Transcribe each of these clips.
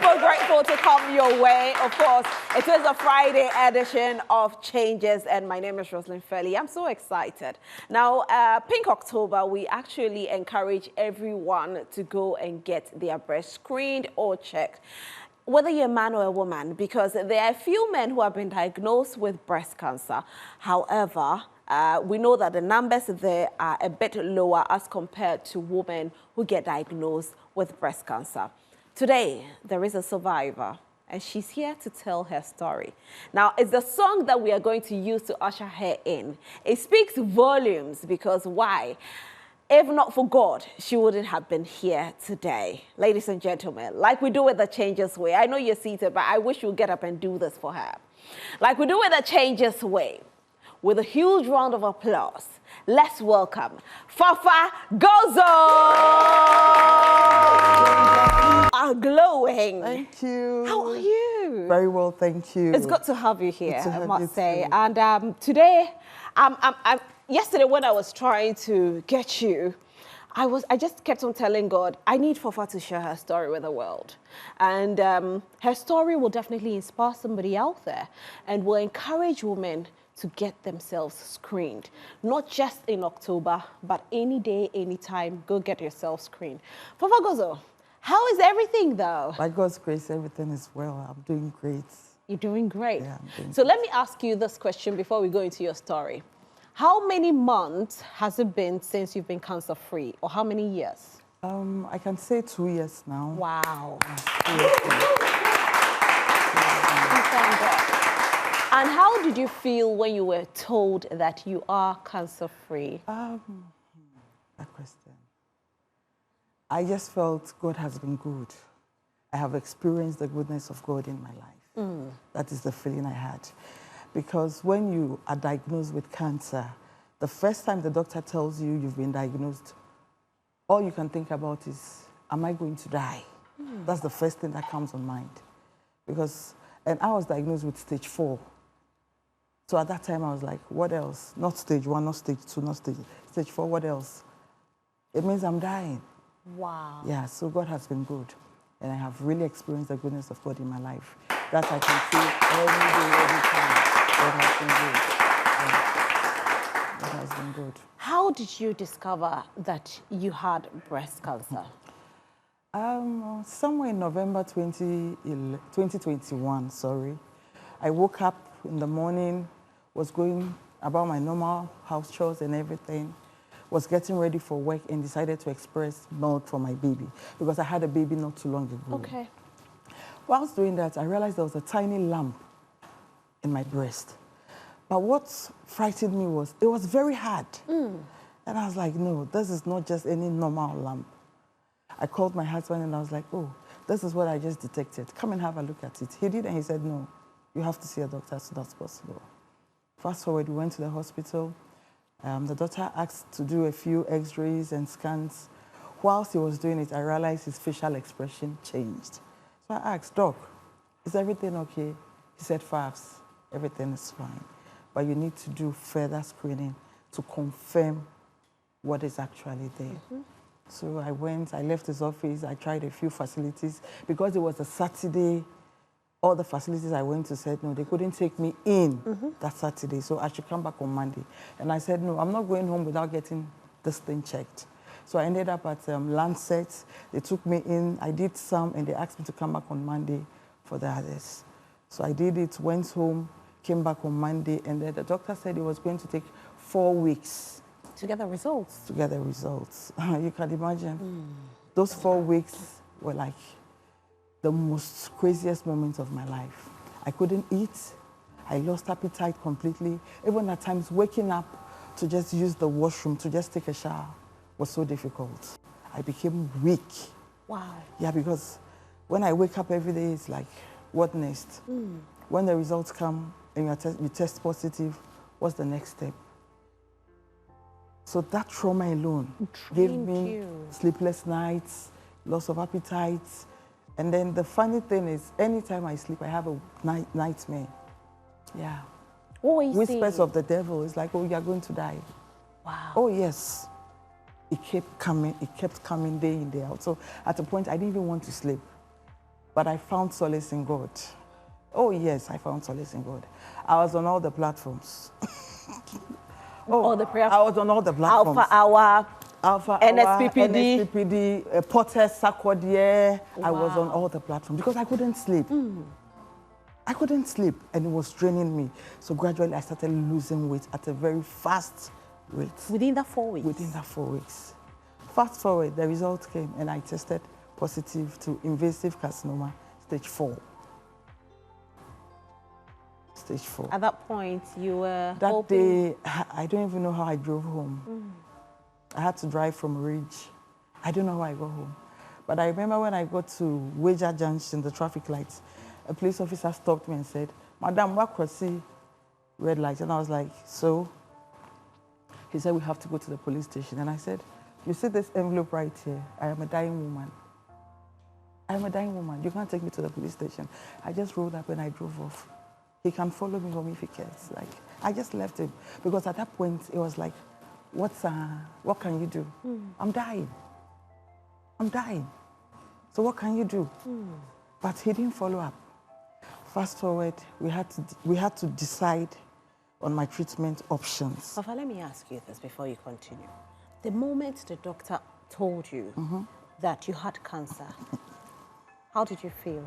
super grateful to come your way. Of course, it is a Friday edition of Changes, and my name is Roslyn Felly. I'm so excited. Now, Pink October, we actually encourage everyone to go and get their breast screened or checked, whether you're a man or a woman, because there are a few men who have been diagnosed with breast cancer. However, we know that the numbers there are a bit lower as compared to women who get diagnosed with breast cancer. Today, there is a survivor, and she's here to tell her story. Now, it's the song that we are going to use to usher her in. It speaks volumes because why? If not for God, she wouldn't have been here today. Ladies and gentlemen, like we do with the Changes Way. I know you're seated, but I wish you'd get up and do this for her. Like we do with the Changes Way. With a huge round of applause, let's welcome Fafa Gozo! Are glowing. Thank you. How are you? Very well, thank you. It's good to have you here, I must say. Too. And today, yesterday when I was trying to get you, I just kept on telling God, I need Fafa to share her story with the world. And her story will definitely inspire somebody out there and will encourage women to get themselves screened. Not just in October, but any day, anytime, go get yourself screened. Fafa Gozo, how is everything though? By God's grace, everything is well. I'm doing great. You're doing great. Yeah, I'm doing so let me ask you this question before we go into your story. How many months has it been since you've been cancer-free, or how many years? I can say 2 years now. Wow. Yeah, And how did you feel when you were told that you are cancer-free? that question. I just felt God has been good. I have experienced the goodness of God in my life. That is the feeling I had. Because when you are diagnosed with cancer, the first time the doctor tells you you've been diagnosed, all you can think about is, am I going to die? That's the first thing that comes on mind. And I was diagnosed with stage 4. So at that time, I was like, what else? Not stage 1, not stage 2, not stage 4, what else? It means I'm dying. Wow. Yeah, so God has been good. And I have really experienced the goodness of God in my life. That I can see every day, every time. God has been good. Yeah. God has been good. How did you discover that you had breast cancer? Somewhere in November 2021, I woke up in the morning, was going about my normal house chores and everything, was getting ready for work and decided to express milk for my baby because I had a baby not too long ago. Okay. Whilst doing that, I realized there was a tiny lump in my breast. But what frightened me was, it was very hard. And I was like, no, this is not just any normal lump. I called my husband and I was like, oh, this is what I just detected. Come and have a look at it. He did, and he said, no, you have to see a doctor as soon as possible. Fast forward, we went to the hospital. The doctor asked to do a few x-rays and scans. Whilst he was doing it, I realized his facial expression changed. So I asked, Doc, is everything okay? He said, Fabs, everything is fine. But you need to do further screening to confirm what is actually there. So I left his office, I tried a few facilities. Because it was a Saturday, all the facilities I went to said, no, they couldn't take me in that Saturday, so I should come back on Monday. And I said, no, I'm not going home without getting this thing checked. So I ended up at Lancet. They took me in, I did some, and they asked me to come back on Monday for the others. So I did it, went home, came back on Monday, and then the doctor said it was going to take 4 weeks. To get the results? To get the results. You can imagine. Those 4 weeks were like the most craziest moments of my life. I couldn't eat. I lost appetite completely. Even at times, waking up to just use the washroom, to just take a shower, was so difficult. I became weak. Wow. Yeah, because when I wake up every day, it's like, what next? When the results come and you test positive, what's the next step? So that trauma alone gave me sleepless nights, loss of appetite. And then the funny thing is, anytime I sleep, I have a nightmare. Yeah. What were you Whispers seeing? of the devil. It's like, oh, you're going to die. Wow. Oh, yes. It kept coming day in, day out. So at a point, I didn't even want to sleep. but I found solace in God. Oh yes, I found solace in God. I was on all the platforms. All the prayer. I was on all the platforms. Alpha Hour, NSPPD, Potter Sakwadier. Wow. I was on all the platforms because I couldn't sleep. I couldn't sleep, and it was draining me. So gradually, I started losing weight at a very fast rate. Within that 4 weeks? Within that 4 weeks. Fast forward, the result came, and I tested positive to invasive carcinoma, stage 4. Stage 4. At that point, you were That hoping... day, I don't even know how I drove home. I had to drive from Ridge. I don't know how I got home. But I remember when I got to Wager Junction, the traffic lights, a police officer stopped me and said, "Madam, what could see red light?" And I was like, "So?" He said, "We have to go to the police station." And I said, "You see this envelope right here? I am a dying woman. I am a dying woman. You can't take me to the police station." I just rolled up and I drove off. He can follow me home if he cares. Like, I just left him because at that point it was like, what can you do? I'm dying. I'm dying. So what can you do? But he didn't follow up. Fast forward, we had to decide on my treatment options. Papa, let me ask you this before you continue. The moment the doctor told you that you had cancer, how did you feel?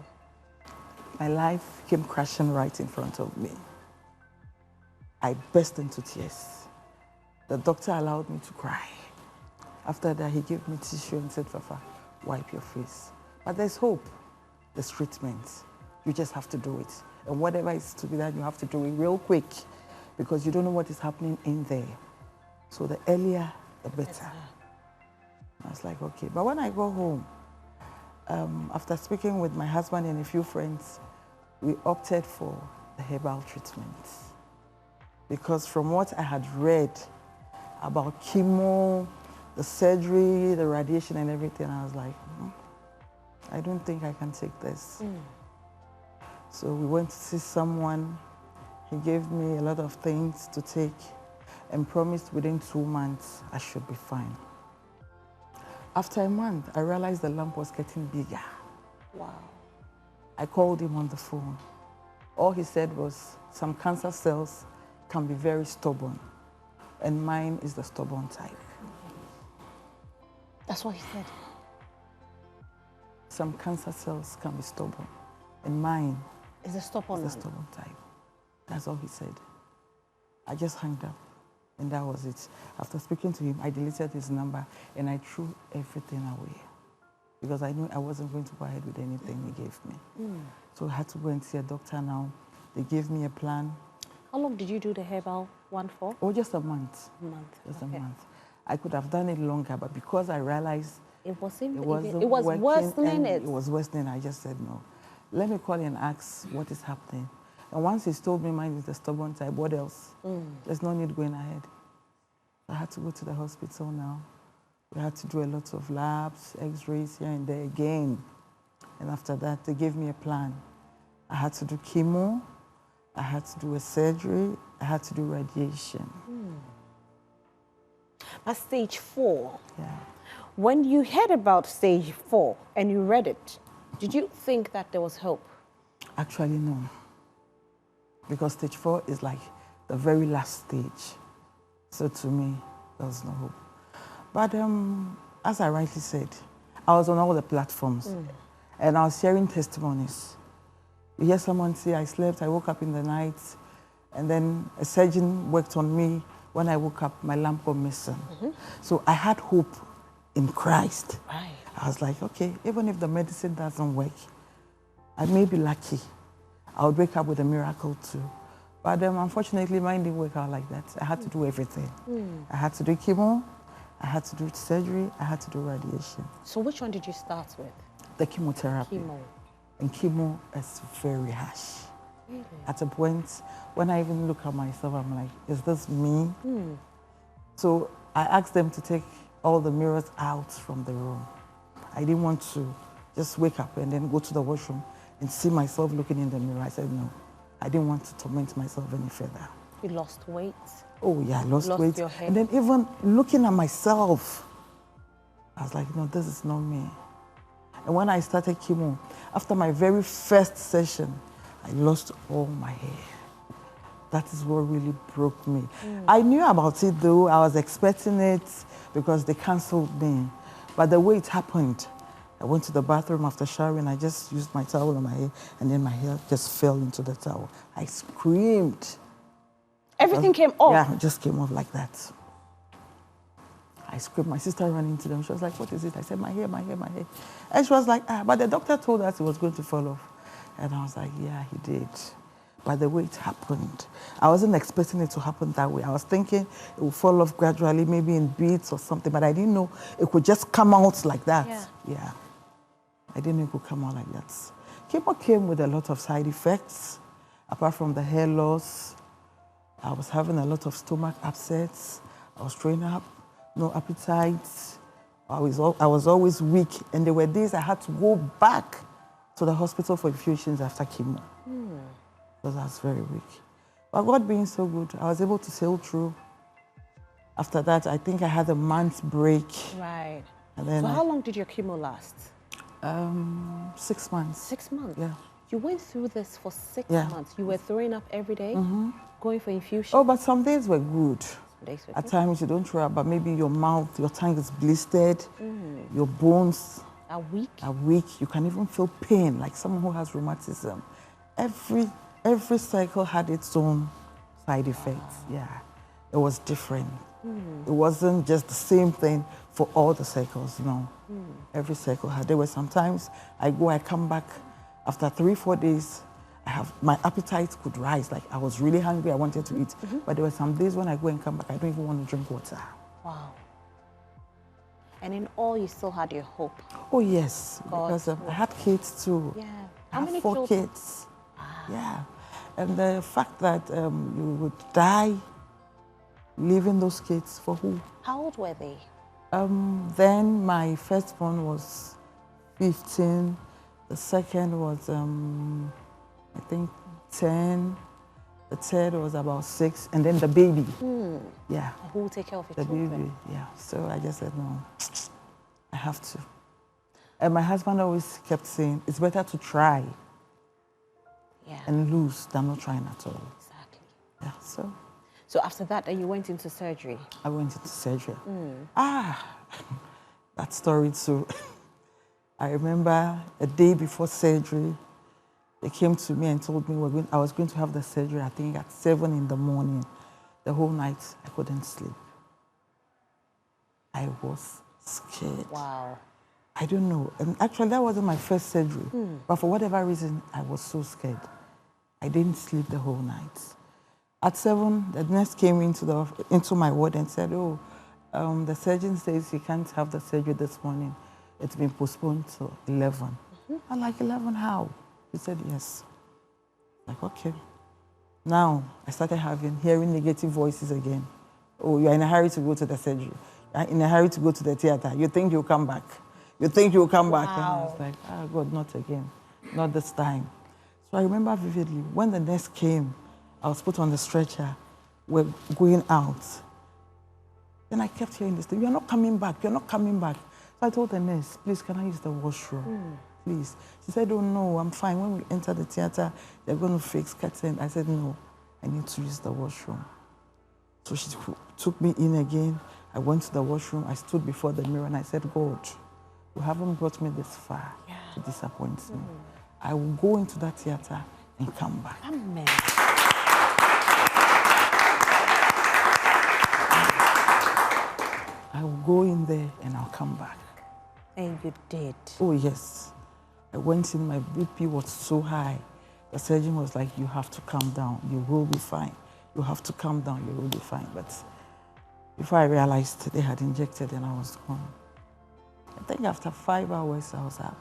My life came crashing right in front of me. I burst into tears. The doctor allowed me to cry. After that, he gave me tissue and said, "Fafa, wipe your face." But there's hope. There's treatment. You just have to do it. And whatever is to be done, you have to do it real quick because you don't know what is happening in there. So the earlier, the better. I was like, okay. But when I go home, after speaking with my husband and a few friends, we opted for the herbal treatment. Because from what I had read about chemo, the surgery, the radiation and everything, I was like, I don't think I can take this. So we went to see someone. He gave me a lot of things to take and promised within 2 months I should be fine. After a month, I realized the lump was getting bigger. Wow. I called him on the phone. All he said was, some cancer cells can be very stubborn, and mine is the stubborn type. That's what he said? Some cancer cells can be stubborn, and mine is the stubborn type. That's all he said. I just hung up, and that was it. After speaking to him, I deleted his number, and I threw everything away because I knew I wasn't going to go ahead with anything he gave me. So I had to go and see a doctor now. They gave me a plan. How long did you do the herbal one for? Oh, just a month. Just a month. I could have done it longer, but because I realized it was worsening. It was worsening. I just said no. Let me call and ask what is happening. And once he's told me mine is the stubborn type, what else? There's no need going ahead. I had to go to the hospital now. We had to do a lot of labs, x-rays here and there again. And after that, they gave me a plan. I had to do chemo, I had to do a surgery, I had to do radiation. But stage 4, when you heard about stage 4 and you read it, did you think that there was hope? Actually, no. Because stage 4 is like the very last stage. So to me, there was no hope. But as I rightly said, I was on all the platforms and I was sharing testimonies. You hear someone say, I slept, I woke up in the night, and then a surgeon worked on me. When I woke up, my lump got missing. So I had hope in Christ. Right. I was like, okay, even if the medicine doesn't work, I may be lucky. I would wake up with a miracle too. But unfortunately, mine didn't work out like that. I had to do everything. I had to do chemo, I had to do surgery, I had to do radiation. So which one did you start with? The chemotherapy. Chemo. And chemo is very harsh. Really? At a point, when I even look at myself, I'm like, is this me? So I asked them to take all the mirrors out from the room. I didn't want to just wake up and then go to the washroom and see myself looking in the mirror. I said, no, I didn't want to torment myself any further. You lost weight? Oh, yeah, I lost weight. Your hair. And then even looking at myself, I was like, no, this is not me. And when I started chemo, after my very first session, I lost all my hair. That is what really broke me. I knew about it though, I was expecting it because they canceled me. But the way it happened, I went to the bathroom after showering, I just used my towel on my hair, and then my hair just fell into the towel. I screamed. Everything came off? Yeah, it just came off like that. I screamed. My sister ran into them. She was like, what is it? I said, my hair, my hair, my hair. And she was like, but the doctor told us it was going to fall off. And I was like, yeah, he did. But the way it happened, I wasn't expecting it to happen that way. I was thinking it would fall off gradually, maybe in beads or something, but I didn't know it could just come out like that. Yeah. I didn't know it could come out like that. Chemo came with a lot of side effects. Apart from the hair loss, I was having a lot of stomach upsets. I was throwing up, no appetite. I was always weak, and there were days I had to go back to the hospital for infusions after chemo. Because I was very weak. But God being so good, I was able to sail through. After that, I think I had a month's break. Right. And then so how long did your chemo last? 6 months. 6 months? Yeah. You went through this for 6 months. You were throwing up every day, going for infusion? Oh, but some days were good. At good. times you don't throw up, but maybe your mouth, your tongue is blistered, your bones are weak. You can even feel pain, like someone who has rheumatism. Every cycle had its own side effects. Yeah, it was different. It wasn't just the same thing for all the cycles, no. Every cycle had. There were sometimes I come back after 3-4 days. My appetite could rise. Like I was really hungry, I wanted to eat. But there were some days when I go and come back, I don't even want to drink water. Wow. And in all, you still had your hope. Oh yes, because I had kids too. Yeah. How many 4 kids. Yeah. And the fact that you would die leaving those kids for who? How old were they? Then my firstborn was 15. The second was, I think, 10. The third was about 6. And then the baby. Yeah. Who will take care of your the children? baby, yeah. So I just said, no, I have to. And my husband always kept saying, it's better to try and lose than not trying at all. Exactly. Yeah, So after that, then you went into surgery? I went into surgery. That story too. I remember a day before surgery, they came to me and told me I was going to have the surgery, I think at 7 in the morning. The whole night, I couldn't sleep. I was scared. Wow. I don't know. And actually, that wasn't my first surgery. But for whatever reason, I was so scared. I didn't sleep the whole night. At 7, the nurse came into my ward and said, oh, the surgeon says he can't have the surgery this morning. It's been postponed to 11. I'm like, 11 how? He said, yes. Like, okay. Now, I started hearing negative voices again. Oh, you're in a hurry to go to the surgery. You're in a hurry to go to the theater. You think you'll come back. You think you'll come back. And I was like, oh, God, not again. Not this time. So I remember vividly, when the nurse came, I was put on the stretcher. We're going out. Then I kept hearing this thing, you're not coming back, you're not coming back. So I told the nurse, please, can I use the washroom? Please. She said, oh, no, I'm fine. When we enter the theater, they're going to fix curtain. I said, no, I need to use the washroom. So she took me in again. I went to the washroom. I stood before the mirror and I said, God, you haven't brought me this far to disappoint me. I will go into that theater and come back. Amen. I will go in there and I'll come back. And you did? Oh, yes. I went in, my BP was so high. The surgeon was like, you have to calm down. You will be fine. You have to calm down. You will be fine. But before I realized they had injected and I was gone. I think after 5 hours, I was up.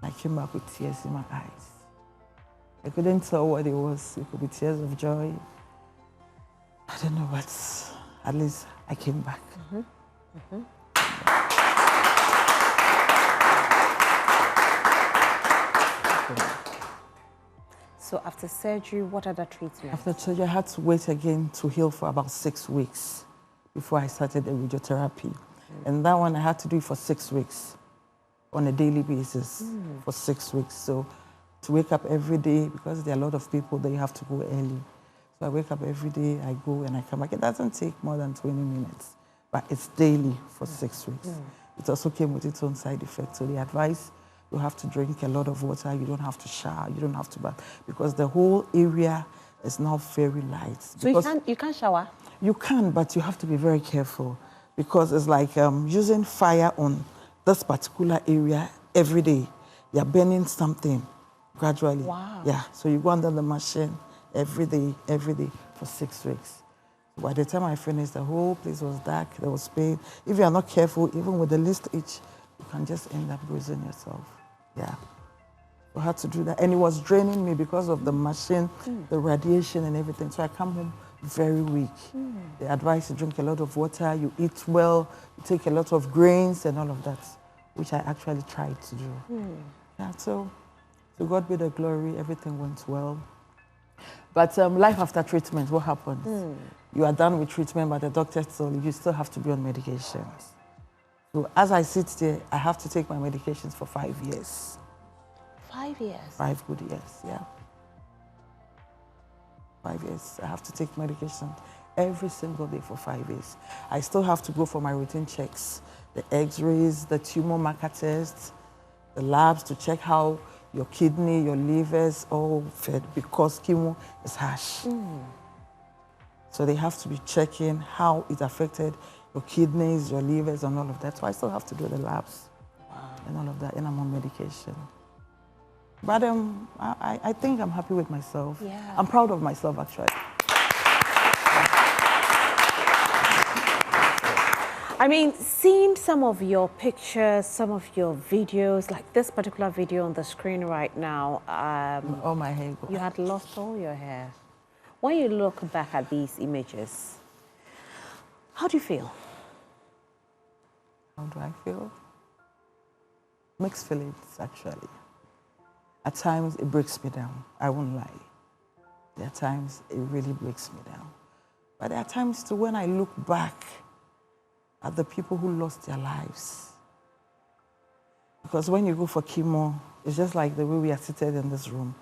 I came back with tears in my eyes. I couldn't tell what it was. It could be tears of joy. I don't know, but at least I came back. So after surgery, what other treatment? After surgery, I had to wait again to heal for about 6 weeks before I started the radiotherapy. And that one, I had to do it for 6 weeks. on a daily basis for 6 weeks. So to wake up every day, because there are a lot of people that you have to go early. So I wake up every day, I go and I come back. It doesn't take more than 20 minutes, but it's daily for 6 weeks. It also came with its own side effects. So the advice, you have to drink a lot of water, you don't have to shower, you don't have to bath, because the whole area is now very light. So you can't shower? You can, but you have to be very careful, because it's like using fire on this particular area every day. You're burning something gradually. Wow. Yeah, so you go under the machine every day for 6 weeks. By the time I finished, the whole place was dark, there was pain. If you are not careful, even with the least itch, you can just end up bruising yourself. Yeah. I had to do that. And it was draining me because of the machine, the radiation and everything. So I come home very weak. The advice, you drink a lot of water, you eat well, you take a lot of grains and all of that, which I actually tried to do. Yeah, so to God be the glory, everything went well. But life after treatment, what happens? You are done with treatment, but the doctor told you still have to be on medications. So as I sit there, I have to take my medications for 5 years. 5 years? 5 good years, yeah. 5 years. I have to take medication every single day for 5 years. I still have to go for my routine checks, the x-rays, the tumor marker tests, the labs to check how your kidney, your livers all fed, because chemo is harsh. So they have to be checking how it affected your kidneys, your livers, and all of that. So I still have to do the labs and all of that, and I'm on medication. But I think I'm happy with myself. Yeah. I'm proud of myself, actually. I mean, seeing some of your pictures, some of your videos, like this particular video on the screen right now. Oh, my hair. You had lost all your hair. When you look back at these images, how do you feel? How do I feel? Mixed feelings, actually. At times, it breaks me down. I won't lie. There are times it really breaks me down. But there are times, too, when I look back at the people who lost their lives. Because when you go for chemo, it's just like the way we are seated in this room.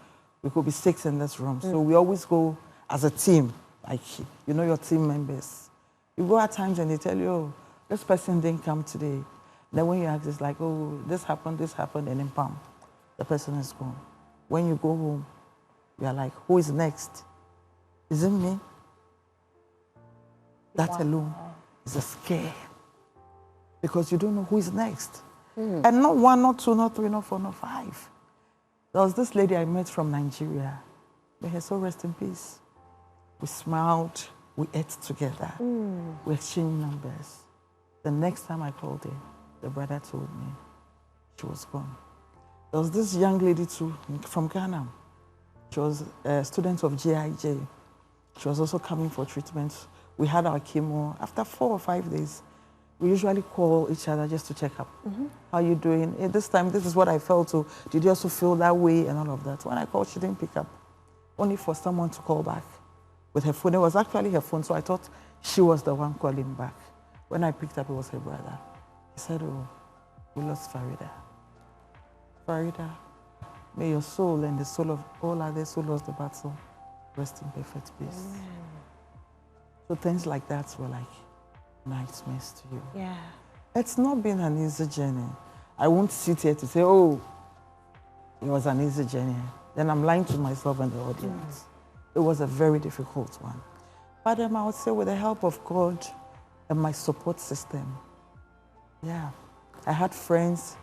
We could be 6 in this room. So we always go as a team, like, you know, your team members. You go at times and they tell you, oh, this person didn't come today. Then when you ask, it's like, oh, this happened, and then bam, the person is gone. When you go home, you are like, who is next? Is it me? That alone is a scare, because you don't know who is next. And not 1, not 2, not 3, not 4, not 5. There was this lady I met from Nigeria. May her soul rest in peace. We smiled, we ate together, we exchanged numbers. The next time I called her, the brother told me she was gone. There was this young lady too from Ghana. She was a student of GIJ. She was also coming for treatment. We had our chemo. After 4 or 5 days, we usually call each other just to check up. How are you doing? Hey, this time, this is what I felt. So did you also feel that way? And all of that. When I called, she didn't pick up. Only for someone to call back with her phone. It was actually her phone, so I thought she was the one calling back. When I picked up, it was her brother. He said, oh, we lost Farida. Farida, may your soul and the soul of all others who lost the battle rest in perfect peace. So things like that were like nightmares to you. Yeah. It's not been an easy journey. I won't sit here to say, oh, it was an easy journey. Then I'm lying to myself and the audience. It was a very difficult one. But I would say with the help of God and my support system, yeah. I had friends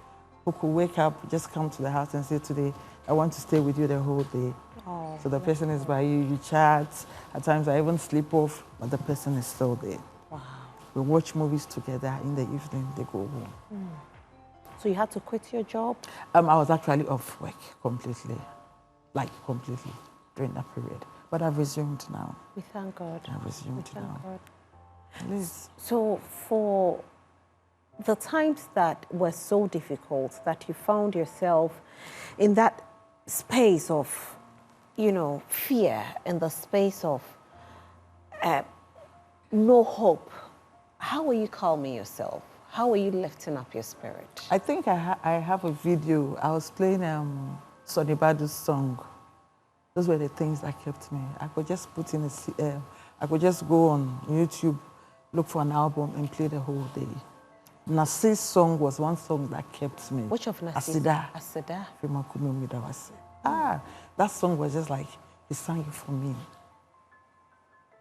who could wake up, just come to the house and say, today, I want to stay with you the whole day. Oh, So the person is by you, you chat. At times I even sleep off, but the person is still there. wow. We watch movies together. In the evening, they go home. So you had to quit your job? I was actually off work completely, like completely during that period. But I've resumed now. We thank God. I've resumed We thank now. God. Please. So for the times that were so difficult, that you found yourself in that space of, you know, fear, in the space of no hope, how were you calming yourself? How are you lifting up your spirit? I think I have a video. I was playing Sonny Badu's song. Those were the things that kept me. I could just put in I could just go on YouTube, look for an album, and play the whole day. Nasir's song was one song that kept me. Which of Nasir? Asida. Asida. That song was just like, he sang it for me.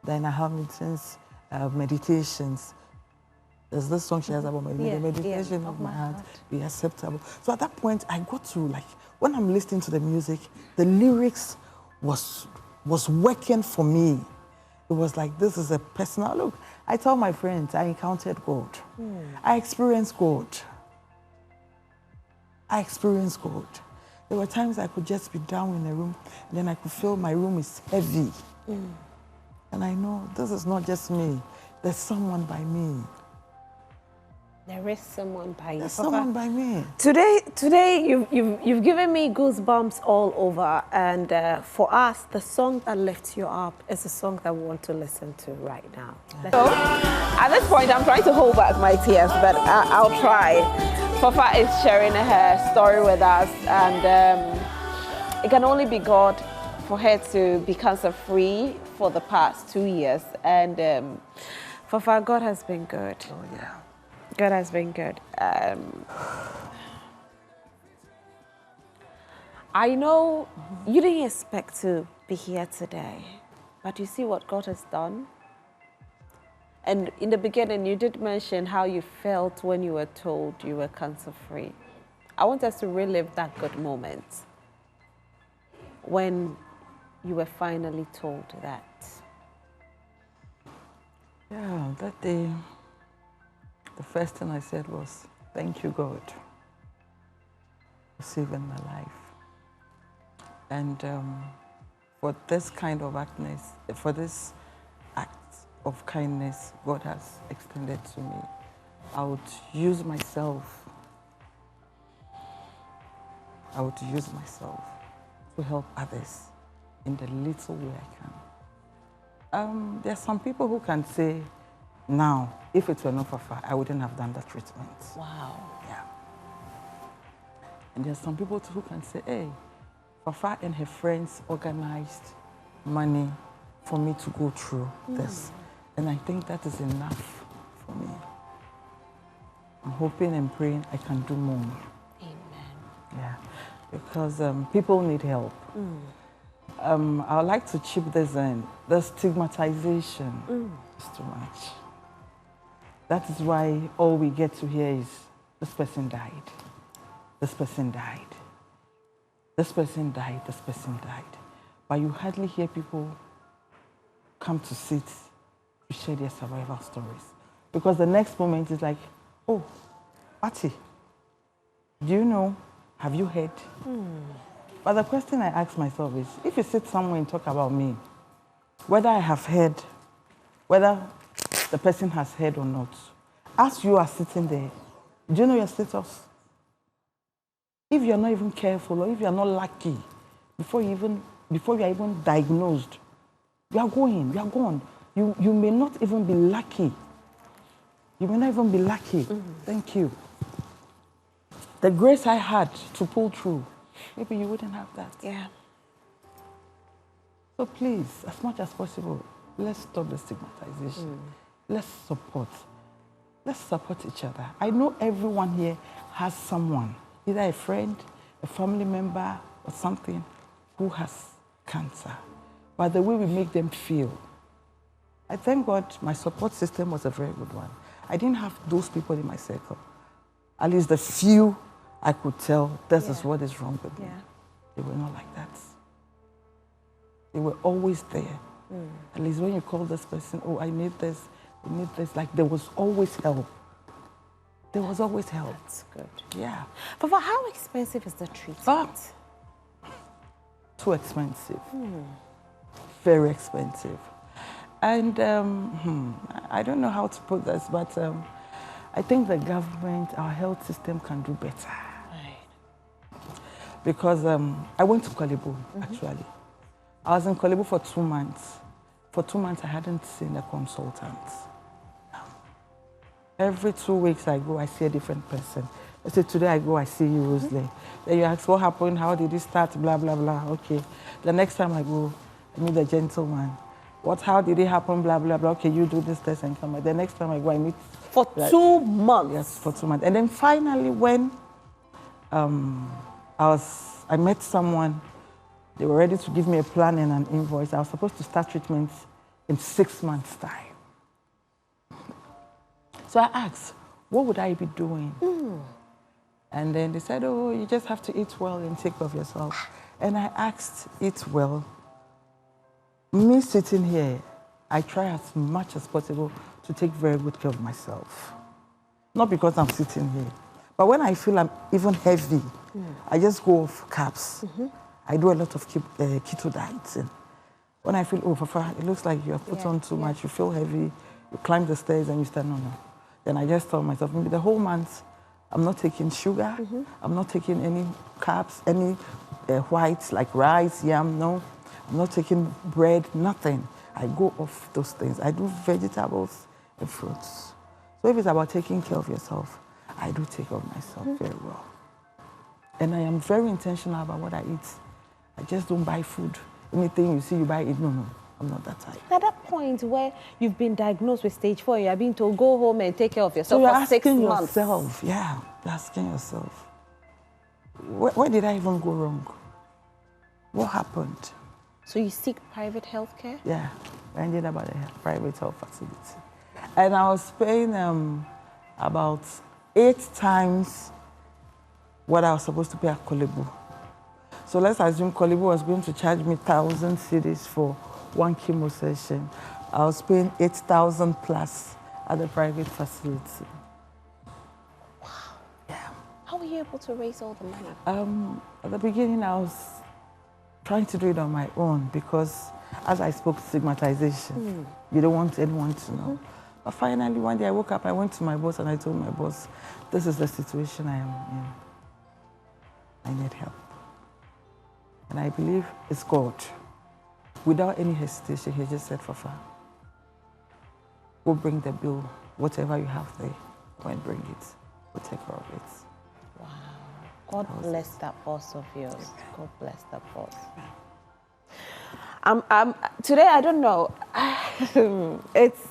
Then Hamilton's Meditations. There's this song she has about the meditation of my heart, be acceptable. So at that point, I got to, like, when I'm listening to the music, the lyrics was working for me. It was like, this is a personal look. I tell my friends, I encountered God. I experienced God. I experienced God. There were times I could just be down in a room, and then I could feel my room is heavy. And I know this is not just me. There's someone by me. There is someone by you. There's someone by me. Today you've given me goosebumps all over, and for us, the song that lifts you up is a song that we want to listen to right now. So, at this point, I'm trying to hold back my tears, but I'll try. Fafa is sharing her story with us, and it can only be God for her to be cancer-free for the past 2 years. And Fafa, God has been good. Oh, yeah. God has been good. I know you didn't expect to be here today, but you see what God has done. And in the beginning, you did mention how you felt when you were told you were cancer-free. I want us to relive that good moment when you were finally told that. Yeah, that day, the first thing I said was, thank you, God, for saving my life. And for this kind of for this act of kindness God has extended to me, I would use myself. I would use myself to help others in the little way I can. There are some people who can say, now, if it were not for Fafa, I wouldn't have done that treatment. Wow. Yeah. And there are some people too who can say, hey, Fafa and her friends organized money for me to go through this. And I think that is enough for me. I'm hoping and praying I can do more. Amen. Yeah, because people need help. I would like to chip this in. The stigmatization is too much. That is why all we get to hear is, this person died. This person died. This person died. This person died. But you hardly hear people come to sit to share their survival stories. Because the next moment is like, oh, Ati, do you know? Have you heard? But the question I ask myself is, if you sit somewhere and talk about me, whether I have heard, whether the person has heard or not, as you are sitting there, do you know your status? If you're not even careful, or if you're not lucky, before you are even diagnosed, you are gone. You may not even be lucky. You may not even be lucky. Thank you. The grace I had to pull through, maybe you wouldn't have that. Yeah. So please, as much as possible, let's stop the stigmatization. Let's support. Let's support each other. I know everyone here has someone, either a friend, a family member, or something, who has cancer. But the way we make them feel, I thank God my support system was a very good one. I didn't have those people in my circle. At least the few I could tell, this is what is wrong with me. They were not like that. They were always there. At least when you call this person, oh, I need this, like there was always help. There was always help. That's good. Yeah. But how expensive is the treatment? Too expensive. Very expensive. And I don't know how to put this, but I think the government, our health system can do better. Right. Because I went to Kolebu, actually. I was in Kolebu for 2 months. For 2 months, I hadn't seen a consultant. Every 2 weeks I go, I see a different person. I say, today I go, I see you, Rosalie. Then you ask, what happened? How did it start? Blah, blah, blah. Okay. The next time I go, I meet the gentleman. How did it happen? Blah, blah, blah. Okay, you do this test and come back. The next time I go, I meet... For 2 months? Yes, for 2 months. And then finally, when I met someone, they were ready to give me a plan and an invoice. I was supposed to start treatment in 6 months' time. So I asked, what would I be doing? And then they said, oh, you just have to eat well and take care of yourself. And I asked, eat well. Me sitting here, I try as much as possible to take very good care of myself. Not because I'm sitting here, but when I feel I'm even heavy, I just go off carbs. I do a lot of keto diets. And when I feel, oh, Fafa, it looks like you have put on too much, you feel heavy, you climb the stairs and you start, no. Then I just tell myself, maybe the whole month, I'm not taking sugar, I'm not taking any carbs, any whites like rice, yam, no. I'm not taking bread, nothing. I go off those things. I do vegetables and fruits. So if it's about taking care of yourself, I do take care of myself very well. And I am very intentional about what I eat. I just don't buy food. Anything you see, you buy it. No, I'm not that type. At that point where you've been diagnosed with stage 4, you're being told go home and take care of yourself so for 6 months. Yourself, yeah, you're asking yourself, where did I even go wrong? What happened? So you seek private health care? Yeah, I ended up at a private health facility. And I was paying about 8 times what I was supposed to pay at Kolebu. So let's assume Kolebu was going to charge me 1,000 cedis for 1 chemo session. I was paying 8,000 plus at the private facility. Wow. Yeah. How were you able to raise all the money? At the beginning, I was trying to do it on my own because, as I spoke, stigmatization. You don't want anyone to know. But finally, one day I woke up, I went to my boss and I told my boss, this is the situation I am in. I need help. And I believe it's God. Without any hesitation, he just said, Fafa, go bring the bill, whatever you have there, go and bring it. We'll take care of it. Wow. God bless that boss of yours. God bless that boss. Today, I don't know. It's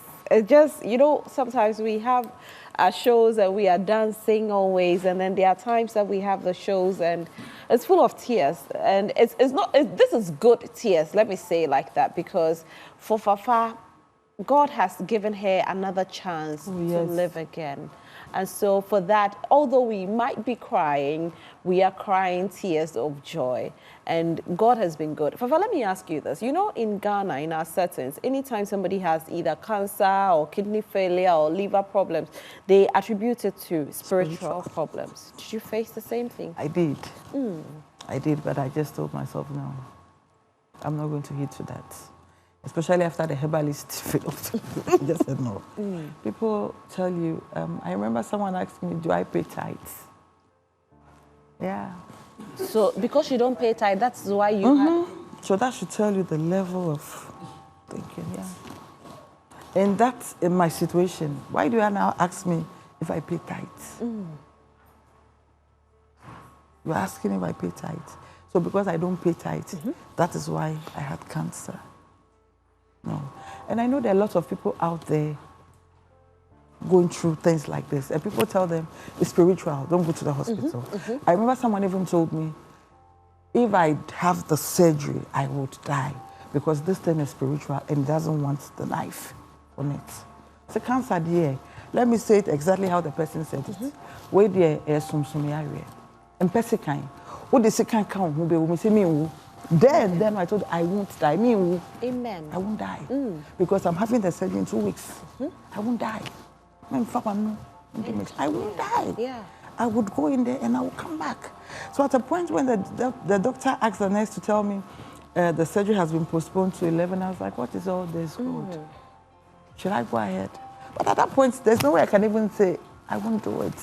just, you know, sometimes we have our shows and we are dancing always, and then there are times that we have the shows and it's full of tears. And this is good tears, let me say it like that, because for Fafa, God has given her another chance to live again. And so for that, although we might be crying, we are crying tears of joy. And God has been good. Fafa, let me ask you this. You know, in Ghana, in our settings, anytime somebody has either cancer or kidney failure or liver problems, they attribute it to spiritual problems. Did you face the same thing? I did. I did, but I just told myself, no, I'm not going to heed to that. Especially after the herbalist failed. I just said no. People tell you, I remember someone asked me, do I pay tithes? Yeah. So because you don't pay tithe, that's why you had... So that should tell you the level of thinking, yeah. And that's in my situation. Why do you now ask me if I pay tithes? You're asking if I pay tithes. So because I don't pay tithes, that is why I had cancer. No. And I know there are lots of people out there going through things like this. And people tell them, it's spiritual, don't go to the hospital. I remember someone even told me, if I have the surgery, I would die because this thing is spiritual and doesn't want the knife on it. It's a cancer, dear. Let me say it exactly how the person said it. Where there is some area. And person kind. What the second count will be when we say me. Then I told I won't die. Me, amen. I won't die. Because I'm having the surgery in 2 weeks. I won't die. I won't die. Yeah. I would go in there and I would come back. So at a point when the doctor asked the nurse to tell me the surgery has been postponed to 11, I was like, what is all this called? Should I go ahead? But at that point, there's no way I can even say, I won't do it.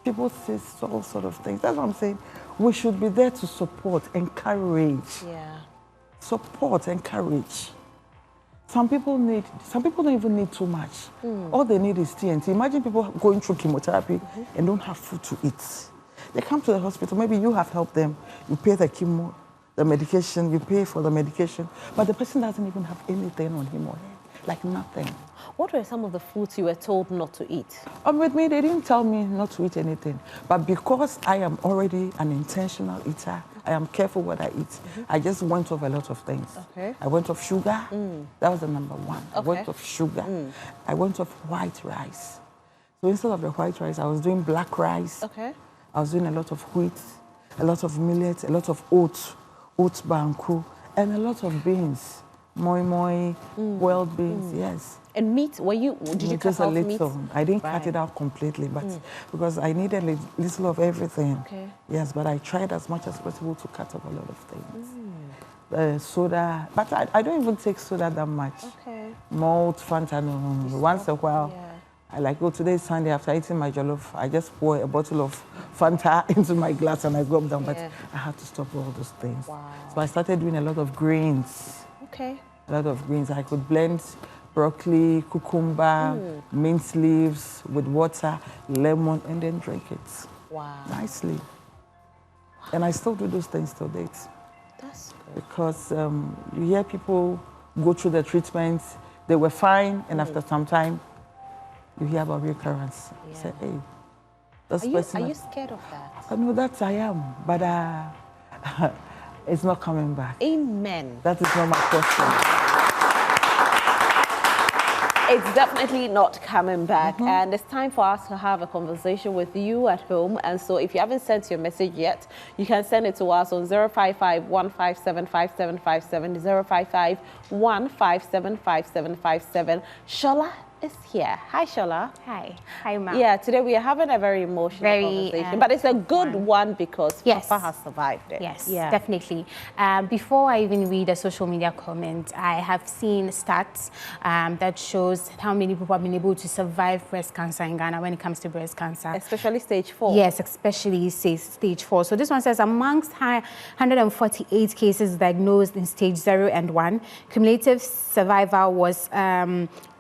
People say all sort of things. That's what I'm saying. We should be there to support, encourage. Yeah. Support, encourage. Some people don't even need too much. All they need is TNT. Imagine people going through chemotherapy and don't have food to eat. They come to the hospital, maybe you have helped them, you pay the chemo, the medication, you pay for the medication, but the person doesn't even have anything on him or her, like nothing. What were some of the foods you were told not to eat? With me, they didn't tell me not to eat anything. But because I am already an intentional eater, I am careful what I eat. I just went off a lot of things. Okay. I went off sugar. That was the number one. Okay. I went off sugar. I went off white rice. So instead of the white rice, I was doing black rice. Okay. I was doing a lot of wheat, a lot of millet, a lot of oats banku, and a lot of beans. Moi, boiled beans, yes. And meat, did you cut out meat? I didn't cut it out completely, but because I needed a little of everything. Okay. Yes, but I tried as much as possible to cut out a lot of things. Soda, but I don't even take soda that much. Okay. Malt, Fanta, no. Once a while, I like, today is Sunday, after eating my jollof, I just pour a bottle of Fanta into my glass and I go up down, but I had to stop all those things. Wow. So I started doing a lot of greens. Okay. A lot of greens. I could blend broccoli, cucumber, mint leaves with water, lemon, and then drink it. Wow. Nicely. Wow. And I still do those things till date. That's good. Because you hear people go through the treatments, they were fine, and after some time, you hear about recurrence. You say, hey, this person... Are you scared of that? I know that I am, but it's not coming back. Amen. That is not my question. It's definitely not coming back, and it's time for us to have a conversation with you at home. And so if you haven't sent your message yet, you can send it to us on 055 157 5757, 055 157 5757. Shola is here. Hi, Shola. Hi. Hi, Ma. Yeah, today we are having a very emotional conversation, but it's a good one because Papa has survived it. Yes, definitely. Before I even read a social media comment, I have seen stats that shows how many people have been able to survive breast cancer in Ghana when it comes to breast cancer. Especially stage 4. Yes, especially stage 4. So this one says amongst 148 cases diagnosed in stage 0 and 1, cumulative survival was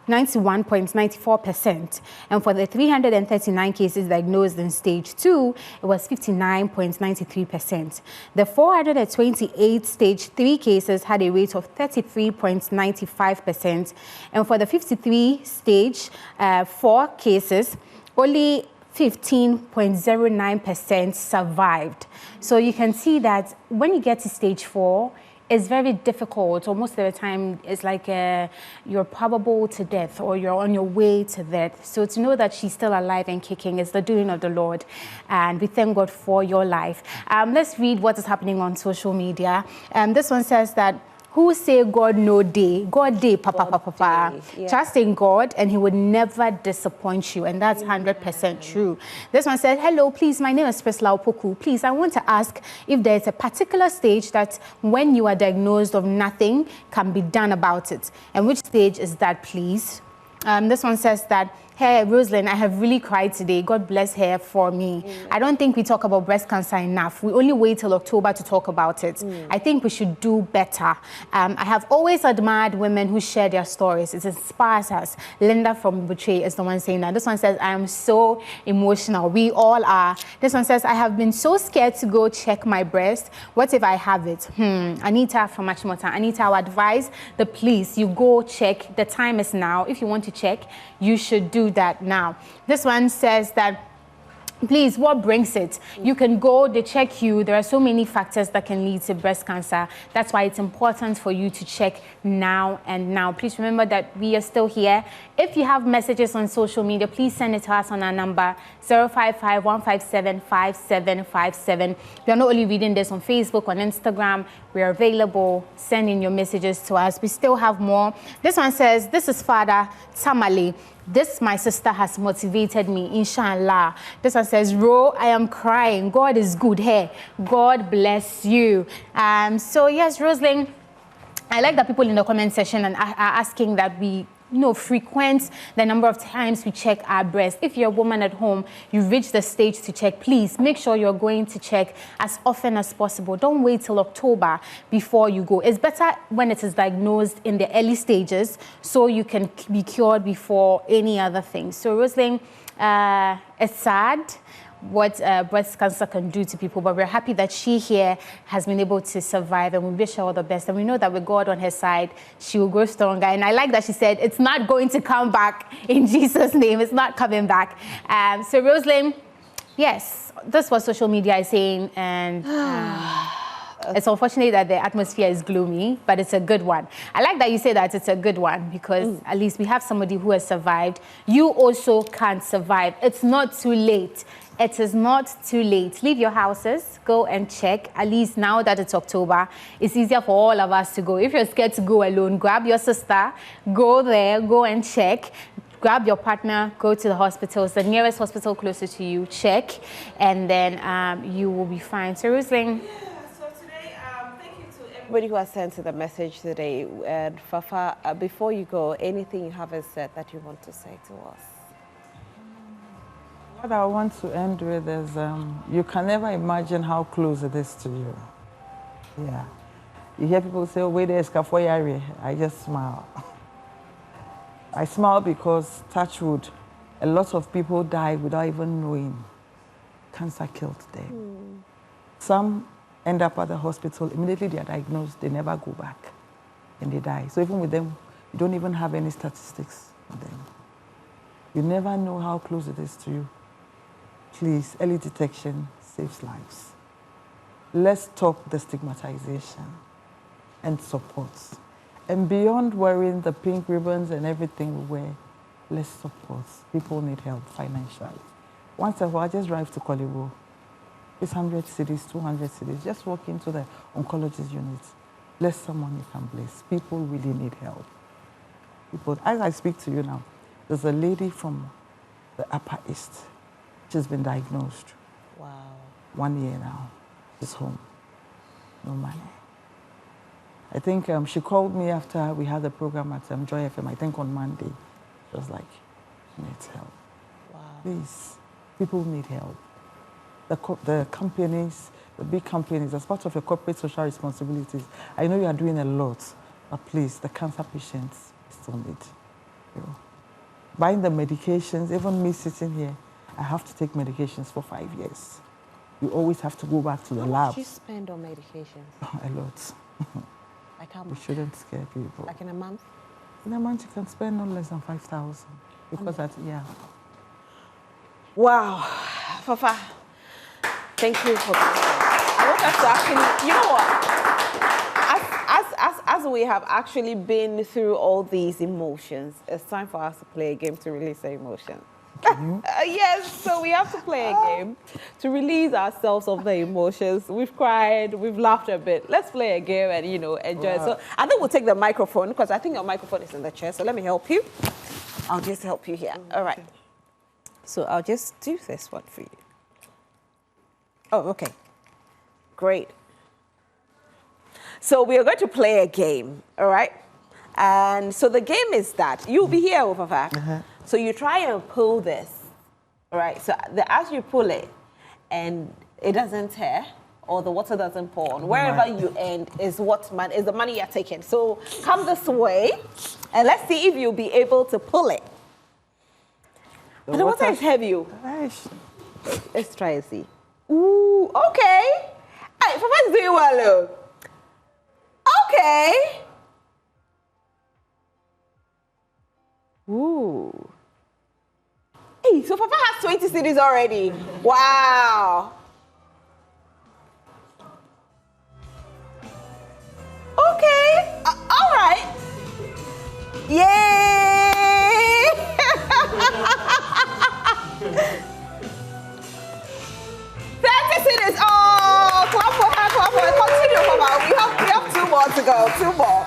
91.94%, and for the 339 cases diagnosed in stage 2, it was 59.93%. The 428 stage 3 cases had a rate of 33.95%, and for the 53 stage 4 cases, only 15.09% survived. So you can see that when you get to stage 4, it's very difficult, or most of the time it's like you're probable to death or you're on your way to death. So to know that she's still alive and kicking is the doing of the Lord, and we thank God for your life. Let's read what is happening on social media. This one says that, who say God no day? God day, papa. Yeah. Trust in God and he would never disappoint you. And that's 100% true. This one said, hello, please, my name is Priscilla Opoku. Please, I want to ask if there's a particular stage that when you are diagnosed of nothing can be done about it. And which stage is that, please? This one says that, hey, Rosalind, I have really cried today. God bless her for me. I don't think we talk about breast cancer enough. We only wait till October to talk about it. I think we should do better. I have always admired women who share their stories. It inspires us. Linda from Butchey is the one saying that. This one says, I am so emotional. We all are. This one says, I have been so scared to go check my breast. What if I have it? Anita from Machimota. Anita, I would advise the police, you go check. The time is now. If you want to check, you should do that now. This one says that, please, what brings it? You can go, they check you. There are so many factors that can lead to breast cancer. That's why it's important for you to check now and now. Please remember that we are still here. If you have messages on social media, please send it to us on our number 055 157 5757. We are not only reading this on Facebook, on Instagram. We are available. Send in your messages to us. We still have more. This one says, this is Father Tamale. This, my sister, has motivated me, inshallah. This one says, Ro, I am crying. God is good. Hey, God bless you. So, yes, Rosalind, I like that people in the comment section are asking that we frequent the number of times we check our breast. If you're a woman at home, you've reached the stage to check, please make sure you're going to check as often as possible. Don't wait till October before you go. It's better when it is diagnosed in the early stages so you can be cured before any other thing. So Rosalind, it's sad what breast cancer can do to people, but we're happy that she here has been able to survive, and we wish her all the best. And we know that with God on her side, she will grow stronger. And I like that she said it's not going to come back in Jesus' name. It's not coming back. So Rosalind, yes, that's what social media is saying, and it's unfortunate that the atmosphere is gloomy, but it's a good one. I like that you say that it's a good one, because at least we have somebody who has survived. You also can survive. It's not too late. It is not too late. Leave your houses, go and check. At least now that it's October, it's easier for all of us to go. If you're scared to go alone, grab your sister, go there, go and check. Grab your partner, go to the hospitals, the nearest hospital closer to you, check, and then you will be fine. So Rosalind. So today, thank you to everybody who has sent the message today. And Fafa, before you go, anything you haven't said that you want to say to us? What I want to end with is, you can never imagine how close it is to you. Yeah. You hear people say, oh, wait, there's Kafoyari. I just smile. I smile because, touch wood, a lot of people die without even knowing cancer killed them. Some end up at the hospital, immediately they are diagnosed, they never go back, and they die. So even with them, you don't even have any statistics on them. You never know how close it is to you. Please, early detection saves lives. Let's stop the stigmatization and support. And beyond wearing the pink ribbons and everything we wear, let's support. People need help financially. Once a while, just drive to Koliwo. It's 100 cities, 200 cities. Just walk into the oncologist unit. Bless someone you can bless. People really need help. People, as I speak to you now, there's a lady from the Upper East. She's been diagnosed. Wow. 1 year now. She's home. No money. I think she called me after we had the program at Joy FM, I think on Monday. She was like, she needs help. Wow. Please, people need help. The companies, the big companies, as part of your corporate social responsibilities, I know you are doing a lot, but please, the cancer patients still need you. Buying the medications, even me sitting here, I have to take medications for 5 years. You always have to go back to the lab. How much do you spend on medications? A lot. Like how We much? shouldn't scare people. Like in a month? In a month, you can spend no less than 5,000. Because that, yeah. Wow. Fafa, thank you for that. I want us to actually, you know what? As we have actually been through all these emotions, it's time for us to play a game to release the emotions. Yes, so we have to play a game to release ourselves of the emotions. We've cried, we've laughed a bit. Let's play a game and, you know, enjoy it. So I think we'll take the microphone because I think your microphone is in the chair. So let me help you. I'll just help you here. All right. So I'll just do this one for you. Oh, okay. Great. So we are going to play a game, all right? And so the game is that you'll be here with Fafa. So you try and pull this, all right? So as you pull it and it doesn't tear or the water doesn't pour on, wherever you end is the money you're taking. So come this way and let's see if you'll be able to pull it. But the water is heavy. Let's try and see. Ooh, okay. Hey, Fafa's doing well. Okay. Ooh. Hey, so Fafa has 20 cities already. Wow. Okay. All right. Yay. 30 cities. Oh, clap for her, clap for her. Continue, Fafa. We have 2 more to go. 2 more.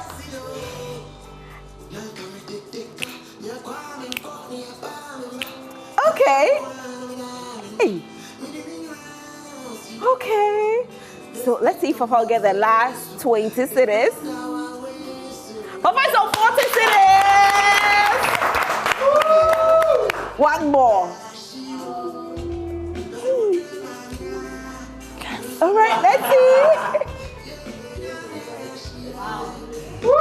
Okay. Hey. Okay. So let's see if Fafa will get the last 20 cities. Fafa is on 40 cities. One more. All right, let's see. Oh!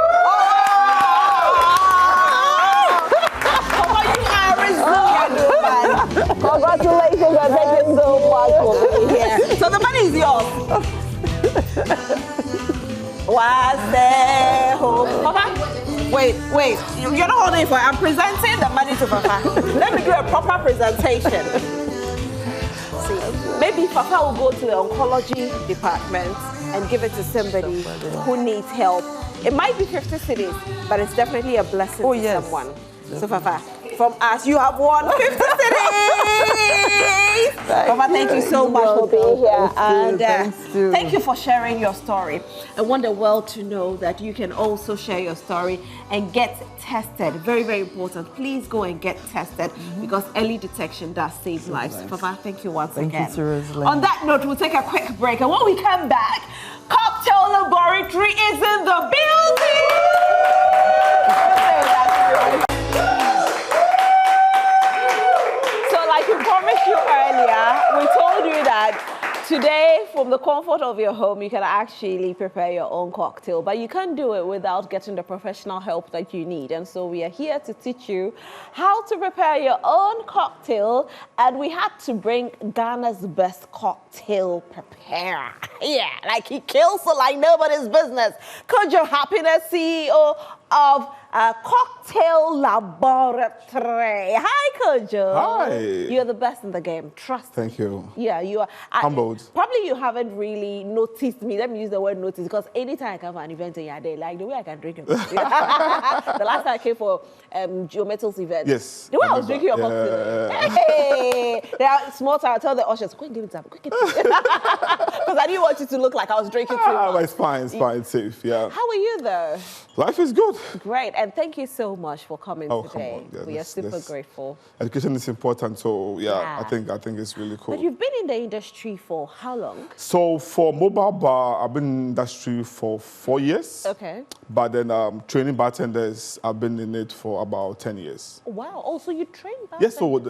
Come on, you are resilient, man. Congratulations on taking so much for being here. So the money is yours. Papa, wait. You're not holding it for. I'm presenting the money to Papa. Let me do a proper presentation. See, maybe Papa will go to the oncology department and give it to somebody who needs help. It might be 50 cities, but it's definitely a blessing to someone. So Papa, from us, you have won 50 cities! Papa, thank you so much for being here. And thank you for sharing your story. I want the world to know that you can also share your story and get tested. Very, very important. Please go and get tested because early detection does save lives. Papa, thank you once again. Thank you, Jerusalem. On that note, we'll take a quick break. And when we come back, Cocktail Laboratory is in the building! Like we promised you earlier, we told you that today, from the comfort of your home, you can actually prepare your own cocktail, but you can't do it without getting the professional help that you need. And so we are here to teach you how to prepare your own cocktail, and we had to bring Ghana's best cocktail preparer. Yeah, like he kills it like nobody's business. Kojo Happiness, CEO of Cocktail Laboratory. Hi, Kojo. Hi. You're the best in the game. Trust me. Thank you. Yeah, you are. Humbled. Probably you haven't really noticed me. Let me use the word notice because anytime I come for an event in your day, like the way I can drink it. The last time I came for Joe Metal's event. Yes. The way I was drinking your cocktail. Hey, there are small time. I tell the ushers, quick, give it up. Quick, give it up. Because I didn't want you to look like I was drinking too much. But it's fine. It's fine. It's safe. Yeah. How are you though? Life is good. Great, and thank you so much for coming today. Come on. Yeah, we are super grateful. Education is important, so yeah. I think it's really cool. But you've been in the industry for how long? So for mobile bar, I've been in the industry for 4 years. Okay. But then training bartenders, I've been in it for about 10 years. Wow. Also, you train bartenders? Yes. So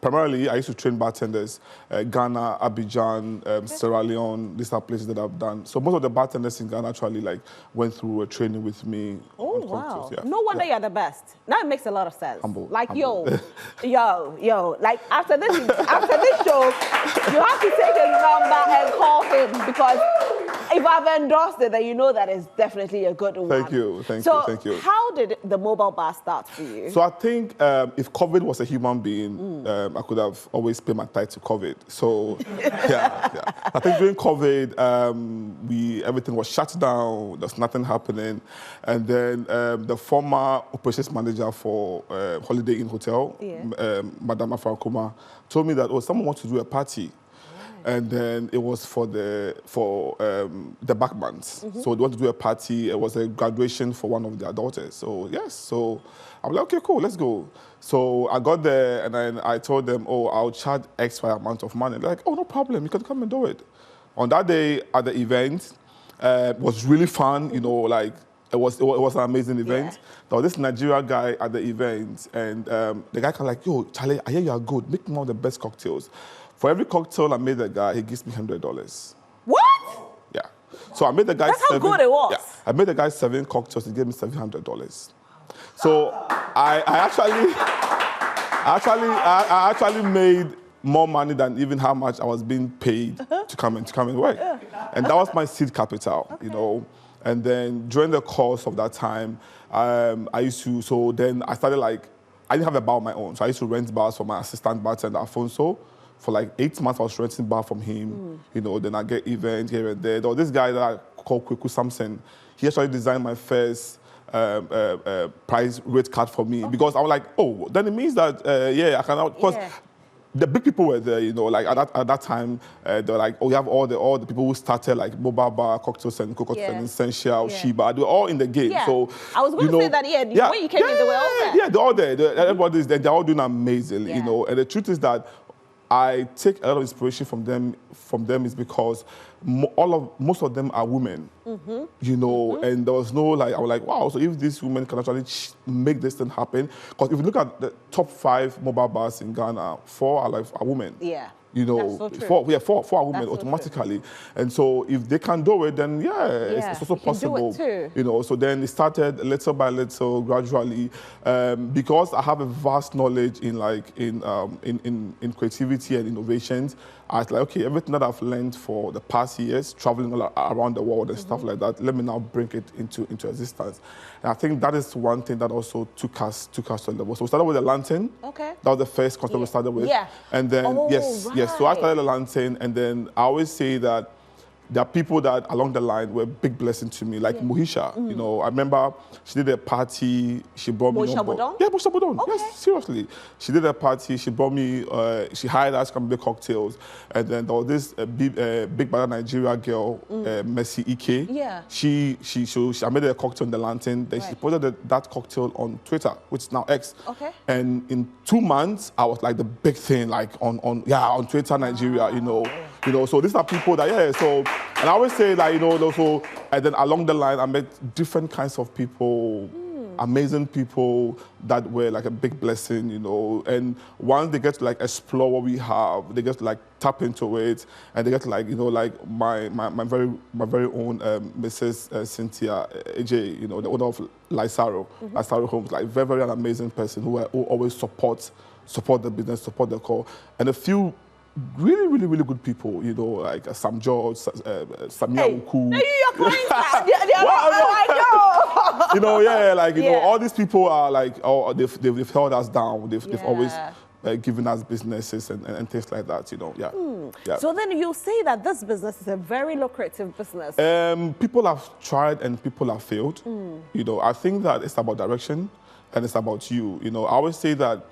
primarily, I used to train bartenders, Ghana, Abidjan, Sierra Leone. These are places that I've done. So most of the bartenders in Ghana actually went through a training with me. Oh, on wow. cocktails, yeah. No wonder you're the best. Now it makes a lot of sense. Humble. Like, Humble. yo. Like, after this show, you have to take his number and call him because if I've endorsed it, then you know that it's definitely a good one. Thank you. Thank you. How did the mobile bar start for you? So I think if COVID was a human being, I could have always paid my tithe to COVID. So yeah. I think during COVID, everything was shut down. There's nothing happening, and then the former operations manager for Holiday Inn Hotel, Madame Afrankoma, told me that someone wants to do a party. And then it was for the backmans. So they wanted to do a party. It was a graduation for one of their daughters. So yes, so I'm like, okay, cool, let's go. So I got there and then I told them, I'll charge X amount of money. They're like, no problem, you can come and do it. On that day at the event, it was really fun, it was an amazing event. Yeah. There was this Nigerian guy at the event, and the guy kind of like, yo, Charlie, I hear you are good. Make one of the best cocktails. For every cocktail I made the guy, he gives me $100. What? Yeah. So I made the guy That's how good it was. Yeah, I made the guy 7 cocktails. He gave me $700. So I actually made more money than even how much I was being paid to come and work. And that was my seed capital, And then during the course of that time, then I started I didn't have a bar of my own. So I used to rent bars for my assistant bartender, Alfonso. For 8 months, I was renting bar from him. Then I get events here and there. There was this guy that I called Kweku Samson. He actually designed my first price rate card for me because I was like, then it means that, I can, because the big people were there, at that time, they were like, we have all the people who started mobile bar, cocktails and cocoa and Essential, Sheba, they were all in the game. Yeah. So I was going to say that, when you came in, they were all there. Yeah, they're all there. Everybody's there. They're all doing amazing, And the truth is that I take a lot of inspiration from them is because most of them are women, you know, and there was no like, I was like, wow, so if these women can actually make this thing happen, because if you look at the top 5 mobile bars in Ghana, 4 are women. Yeah. You know, That's so true. 4 are women That's so automatically. And so if they can do it, then it's also possible. Do it too. You know, so then it started little by little, gradually. Because I have a vast knowledge in in creativity and innovations, I was like, okay, everything that I've learned for the past years, traveling all around the world and stuff like that, let me now bring it into existence. And I think that is one thing that also took us to the level. So we started with the lantern. Okay. That was the first concept we started with. Yeah. And then, yes. So I started the lantern, and then I always say that there are people that along the line were a big blessing to me, like Mohisha. You know, I remember she did a party, she brought me Mohisha on board. Bodon? Yeah, Mohisha Bodon. Okay. Yes, seriously. She did a party, she brought me, she hired us to come make cocktails. And then there was this big bad Nigeria girl, Mercy Ike. Yeah. I made a cocktail in the lantern. Then she posted that cocktail on Twitter, which is now X. Okay. And in 2 months, I was like the big thing, like on Twitter, Nigeria, you know. You know, so these are people that, so, and I always say that, you know, so, and then along the line, I met different kinds of people, amazing people that were like a big blessing, you know, and once they get to like explore what we have, they get to like tap into it, and they get to like, you know, like my very own Mrs. Cynthia AJ, you know, the owner of Lysaro Homes, like very an amazing person who always support the business, support the core, and a few really good people, you know, like Sam George, Samia Uku. Hey, you're crying. I know. You know, like, you know, all these people are like, they've held us down. They've always given us businesses and things like that, you know, yeah. So then you say that this business is a very lucrative business. People have tried and people have failed. You know, I think that it's about direction and it's about you. You know, I always say that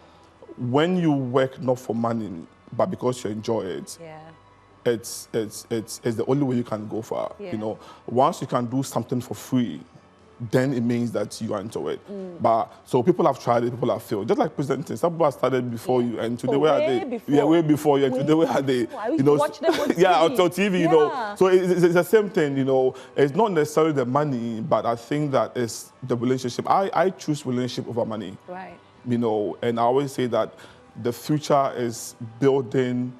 when you work not for money, but because you enjoy it, it's the only way you can go far. You know, once you can do something for free, then it means that you are into it. But so people have tried it, people have failed. Just like presenting, some people have started before you, and today where are they? Yeah, way before you, and today where are they? You know, watch them on TV. On TV, you know. So it's the same thing, you know. It's not necessarily the money, but I think that it's the relationship. I choose relationship over money. Right. You know, and I always say that the future is building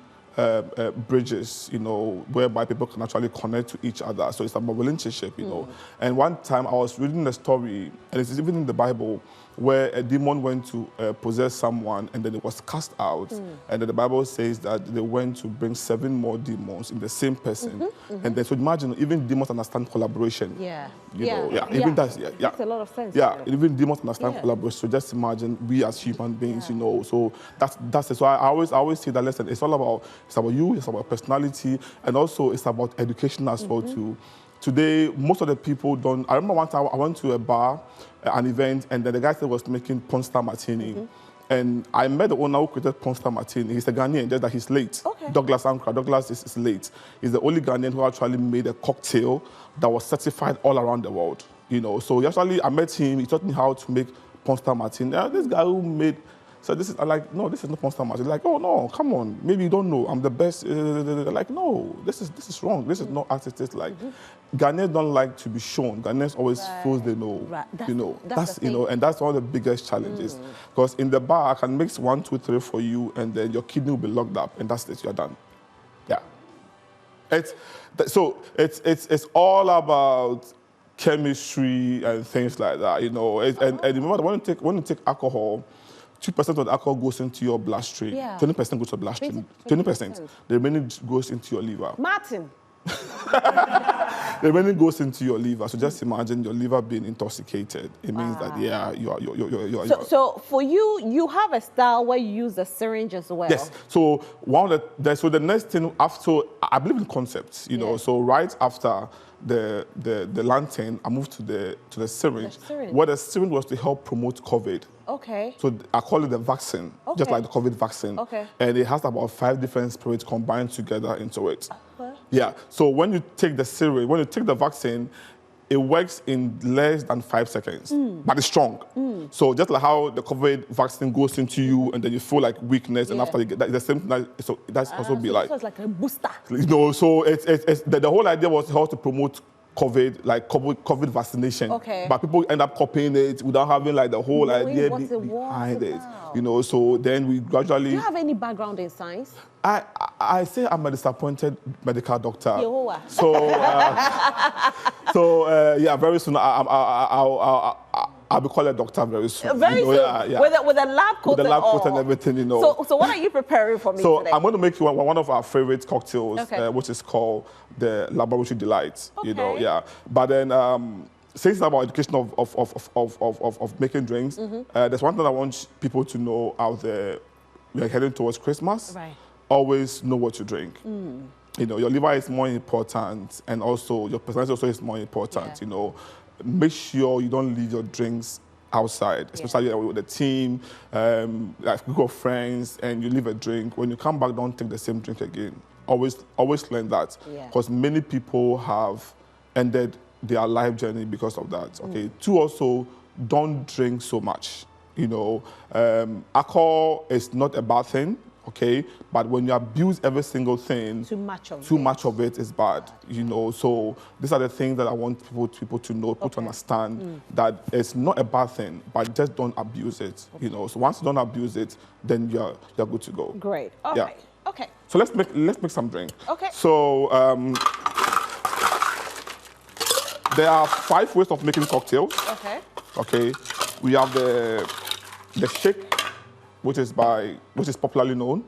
bridges, you know, whereby people can actually connect to each other. So it's about relationship, you know. And one time I was reading a story, and it's even in the Bible, where a demon went to possess someone, and then it was cast out. And then the Bible says that they went to bring 7 more demons in the same person. And then, so imagine, even demons understand collaboration. You know, even that's, makes a lot of sense. Even demons understand collaboration. So just imagine we as human beings, you know. So that's it. So I always say that, listen, it's about you, it's about personality, and also it's about education as well too. Today, most of the people don't. I remember one time I went to a bar, an event, and then the guy said was making Porn Star Martini. And I met the owner who created Porn Star Martini. He's a Ghanaian, just that he's late. Douglas Ankara. Douglas is late. He's the only Ghanaian who actually made a cocktail that was certified all around the world. You know, so I met him. He taught me how to make Porn Star Martini. This guy who made. So this is, I'm like, no, this is not Porn Star Martini. Like, oh no, come on, maybe you don't know, I'm the best. Like, no, this is wrong. This is not artistic. Like, Ghanaians don't like to be shown. Ghanaians always feel they know. You know, that's you know, and that's one of the biggest challenges. Because in the bar, I can mix 1, 2, 3 for you, and then your kidney will be locked up, and that's it. You're done. Yeah. It's all about chemistry and things like that. You know, and remember when you take alcohol. 2% of the alcohol goes into your bloodstream. 20% goes to the bloodstream. 20%. The remaining goes into your liver. Martin. The remaining goes into your liver. So just imagine your liver being intoxicated. It means that you're. So for you, you have a style where you use the syringe as well. Yes. So the next thing after, I believe in concepts. You know. So right after the lantern, I moved to the syringe. Where the syringe was to help promote COVID. Okay. So I call it the vaccine, just like the COVID vaccine. Okay. And it has about 5 different spirits combined together into it. Yeah. So when you take the syringe, when you take the vaccine, it works in less than 5 seconds, but it's strong. So just like how the COVID vaccine goes into you and then you feel like weakness, and after you get that, the same thing. So that's also be like. So it's like a booster. You know, so the whole idea was how to promote COVID vaccination. Okay. But people end up copying it without having like the whole idea behind it. You know, so then we gradually. Do you have any background in science? I say I'm a disappointed medical doctor. Yehovah. So yeah, very soon I'll be called a doctor very soon. Very you know, soon. Yeah. With a lab coat With the lab coat and everything, you know. So what are you preparing for me so today? I'm going to make you one of our favorite cocktails, Okay. which is called the Laboratory Delight. You know, Okay. yeah. But then, since it's about education of making drinks, there's one thing I want people to know out there. We are heading towards Christmas. Right. Always know what you drink. You know, your liver is more important, and also your personality also is more important. Yeah. You know, make sure you don't leave your drinks outside, especially with the team, like a group of friends, and you leave a drink. When you come back, don't take the same drink again. Always learn that, because many people have ended their life journey because of that. Okay. Two, also, don't drink so much. You know, alcohol is not a bad thing. Okay, but when you abuse every single thing, too much of it is bad. You know, so these are the things that I want people to know, to understand that it's not a bad thing, but just don't abuse it. You know, so once you don't abuse it, then you're good to go. Great. All right. Okay. So let's make some drink. Okay. So there are 5 ways of making cocktails. Okay. Okay. We have the shake, which is popularly known,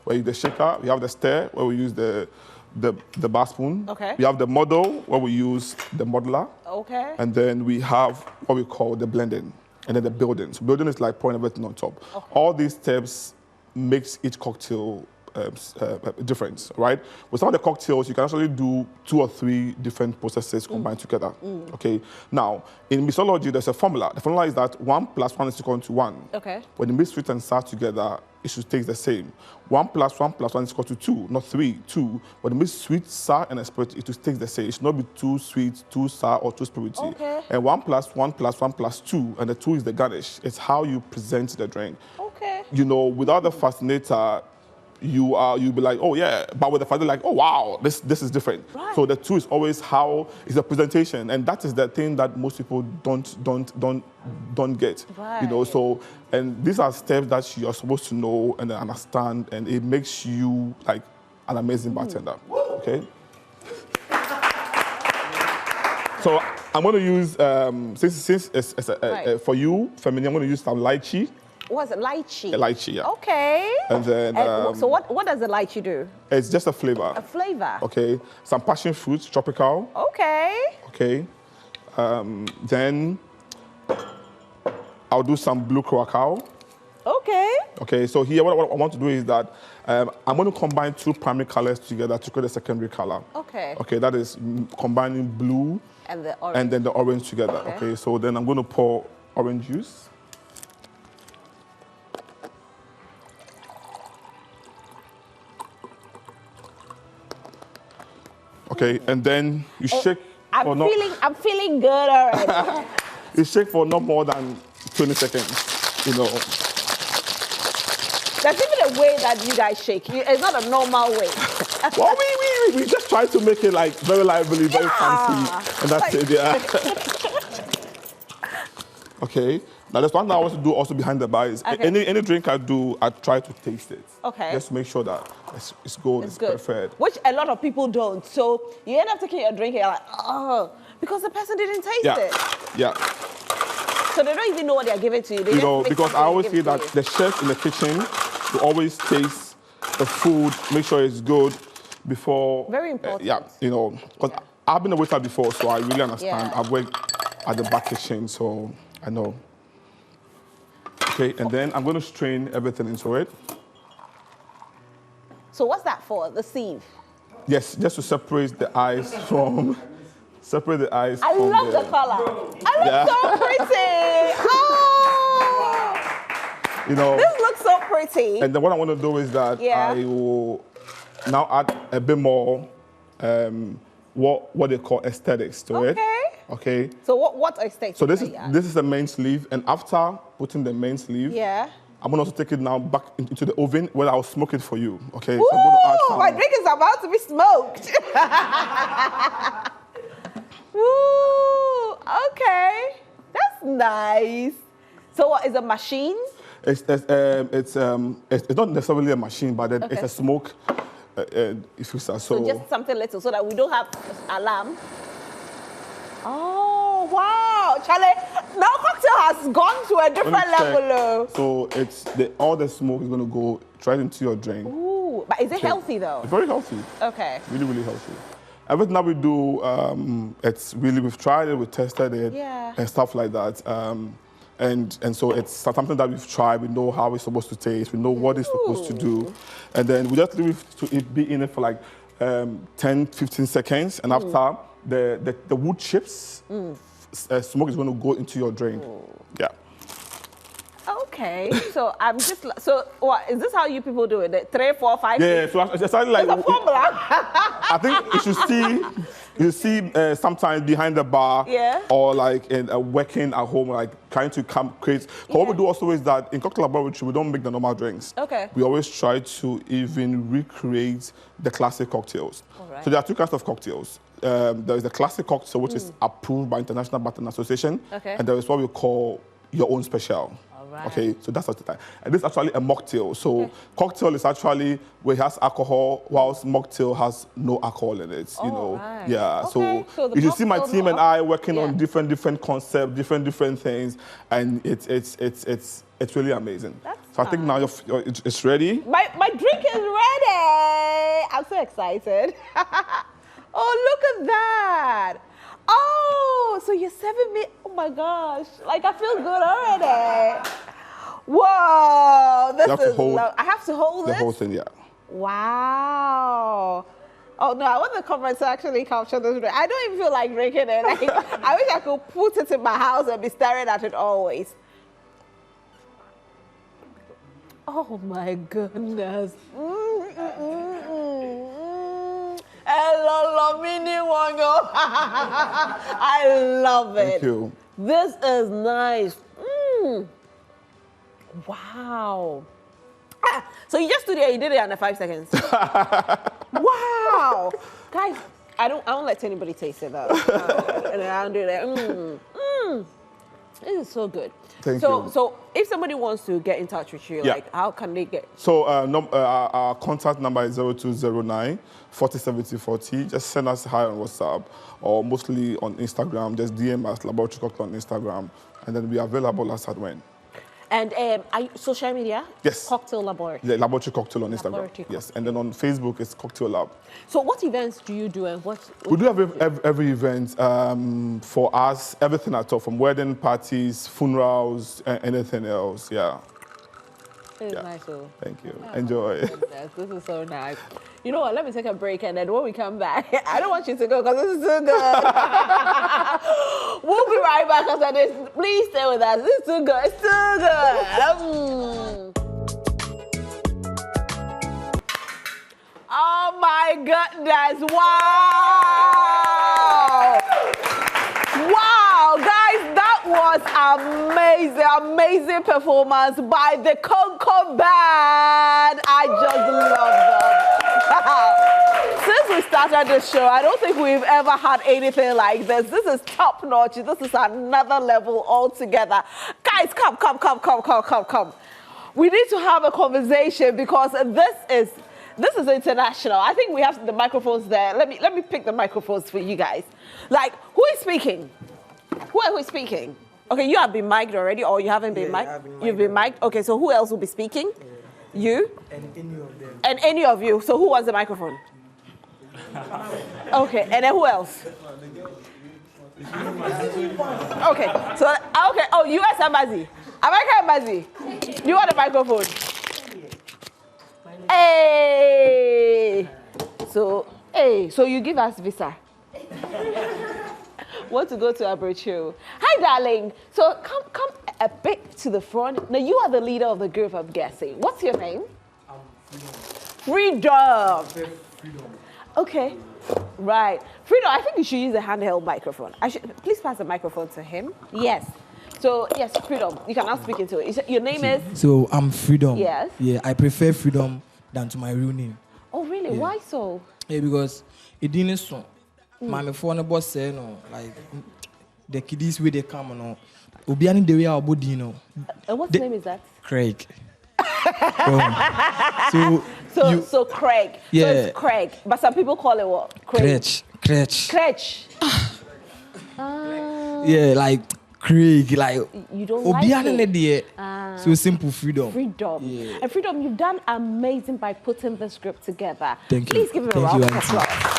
where you use the shaker. We have the stir, where we use the bar spoon. Okay. We have the muddle, where we use the muddler. Okay. And then we have what we call the blending, and then the building. So building is like pouring everything on top. Okay. All these steps makes each cocktail different, right? With some of the cocktails, you can actually do 2 or 3 different processes combined together. Okay. Now, in mixology, there's a formula. The formula is that 1 + 1 is equal to 1. Okay. When you mix sweet and sour together, it should taste the same. 1 + 1 + 1 is equal to 2, not 3. 2. When you mix sweet, sour, and spirit, it should taste the same. It should not be too sweet, too sour, or too spirity. Okay. And 1 + 1 + 1 + 2, and the 2 is the garnish. It's how you present the drink. Okay. You know, without the fascinator, you'll be like, oh yeah, but with the father, like, oh wow, this is different. Right. So the 2 is always how is the presentation, and that is the thing that most people don't get. Right. You know, so and these are steps that you're supposed to know and understand, and it makes you like an amazing bartender. Okay. So I'm going to use since it's for you, Femini, I'm going to use some lychee. What's it? Lychee? Lychee, yeah. Okay. And then... so what does the lychee do? It's just a flavor. A flavor? Okay. Some passion fruit, tropical. Okay. Okay. Then I'll do some blue curacao. Okay. Okay, so here what I want to do is that I'm going to combine 2 primary colors together to create a secondary color. Okay. Okay, that is combining blue and the orange. And then the orange together. Okay, so then I'm going to pour orange juice. Okay, and then you shake. I'm feeling good already. You shake for not more than 20 seconds, you know. There's even a way that you guys shake. It's not a normal way. Well, we just try to make it like very lively, very fancy, and that's it, yeah. Okay. Now, there's one thing I want to do also behind the bar is any drink I do, I try to taste it. Okay. Just to make sure that it's good, it's perfect. Which a lot of people don't. So you end up taking your drink and you're like, oh, because the person didn't taste it. Yeah. So they don't even know what they're giving to you. They you know, because I always say that the chef in the kitchen will always taste the food, make sure it's good before. Very important. Yeah, you know, because I've been a waiter before, so I really understand. I've worked at the back kitchen, so I know. Okay, and then I'm going to strain everything into it. So what's that for? The sieve? Yes, just to separate the ice from. Separate the ice. I love the color. I look so pretty. Oh! You know. This looks so pretty. And then what I want to do is that I will now add a bit more what they call aesthetics to it. Okay. So what extent? So this is the main sleeve, and after putting the main sleeve, yeah. I'm gonna also take it now back into the oven where I'll smoke it for you. Okay. Ooh, So I'm gonna add some. my drink is about to be smoked. Ooh, okay, that's nice. So what is a machine? It's not necessarily a machine, but it's a smoke diffuser. So just something little, so that we don't have alarm. Oh wow, Charlie! Now cocktail has gone to a different level. So all the smoke is gonna go straight into your drink. Ooh, but is it healthy though? It's very healthy. Okay. Really, really healthy. Everything that we do, it's really, we've tried it, we've tested it, and stuff like that. And so it's something that we've tried. We know how it's supposed to taste. We know what it's supposed to do, and then we just leave it to be in it for like 10, 15 seconds, and after the wood chips, smoke is going to go into your drink. Yeah. Okay, so what is this how you people do it? The 3, 4, 5? Yeah, so it's like a formula. I think you see sometimes behind the bar, or like working at home, like trying to create. What we do also is that in cocktail laboratory we don't make the normal drinks. Okay. We always try to even recreate the classic cocktails. Right. So there are two kinds of cocktails. There is the classic cocktail, which is approved by International Bartending Association, and there is what we call your own special. Right. Okay, so that's the time. And this is actually a mocktail. So cocktail is actually where it has alcohol, whilst mocktail has no alcohol in it. You know, right. yeah. Okay. So you see my team and I working on different concepts, different things, and it's really amazing. So I think now it's ready. My drink is ready. I'm so excited. Oh, look at that. Oh, so you're serving me. Oh my gosh. Like I feel good already. Whoa. This is I have to hold the this? whole thing, yeah. Wow. Oh no, I want the comments to actually capture this drink. I don't even feel like drinking it. Like, I wish I could put it in my house and be staring at it always. Oh my goodness. I love it. Thank you. This is nice. Wow. So you just stood there, you did it under 5 seconds. Wow. Guys, I don't let anybody taste it though. And I don't do that. This is so good. Thank you. So if somebody wants to get in touch with you, like how can they get? So our contact number is 0209 407040. Just send us hi on WhatsApp or mostly on Instagram. Just DM us Laboratory Cocktail on Instagram, and then we are available as at when. And social media? Yes. Cocktail Laboratory. Yeah, Laboratory Cocktail on Instagram. Laboratory yes, and then on Facebook it's Cocktail Lab. So what events do you do and what? We do have every event for us, everything at all, from wedding parties, funerals, and anything else. Yeah. It's nice. So. Thank you. Enjoy. This is so nice. You know what? Let me take a break, and then when we come back, I don't want you to go because this is so good. We'll be right back after this. Please stay with us. This is too good. It's too good. Oh my goodness! Wow! Wow, guys, that was amazing performance by the Konko band. I just love them. Since we started this show, I don't think we've ever had anything like this. This is top notch. This is another level altogether. Guys, come. We need to have a conversation because this is international. I think we have the microphones there. Let me pick the microphones for you guys. Like, who is speaking? Who is speaking? Okay, you have been mic'd already, or you haven't been mic'd? You've been mic'd? Okay, so who else will be speaking? Yeah. You? And any of them. And any of you. So who wants the microphone? Okay, and then who else? Okay, oh, U.S. Embassy. American Embassy. You want the microphone? Hey! So you give us visa. Want to go to Aberchu. Hi, darling. So come a bit to the front. Now, you are the leader of the group, I'm guessing. What's your name? Freedom. Freedom. Okay. Right. Freedom, I think you should use a handheld microphone. Please pass the microphone to him. Yes. So, yes, Freedom, you can now speak into it. Your name is? So, I'm Freedom. Yes. Yeah, I prefer Freedom than to my real name. Oh, really? Yeah. Why so? Yeah, because it didn't so. My phone boss say no, like the kiddies where they come no. Obiani the way our body, you know. What name is that? Craig. So Craig. Yeah. So it's Craig. But some people call it what? Cretch. Cretch. Yeah, like Craig, like you don't Obiani like it. So simple Freedom. Yeah. And Freedom, you've done amazing by putting this group together. Thank you. Please give him a round of applause.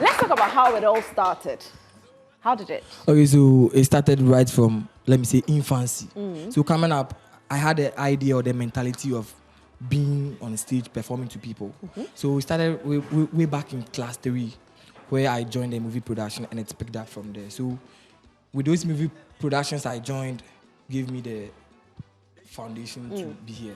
Let's talk about how it all started. How did it? Okay, so it started right from, let me say, infancy. So coming up, I had the idea or the mentality of being on stage performing to people. So we started way back in class 3, where I joined a movie production and it picked up from there. So with those movie productions I joined, gave me the foundation to be here.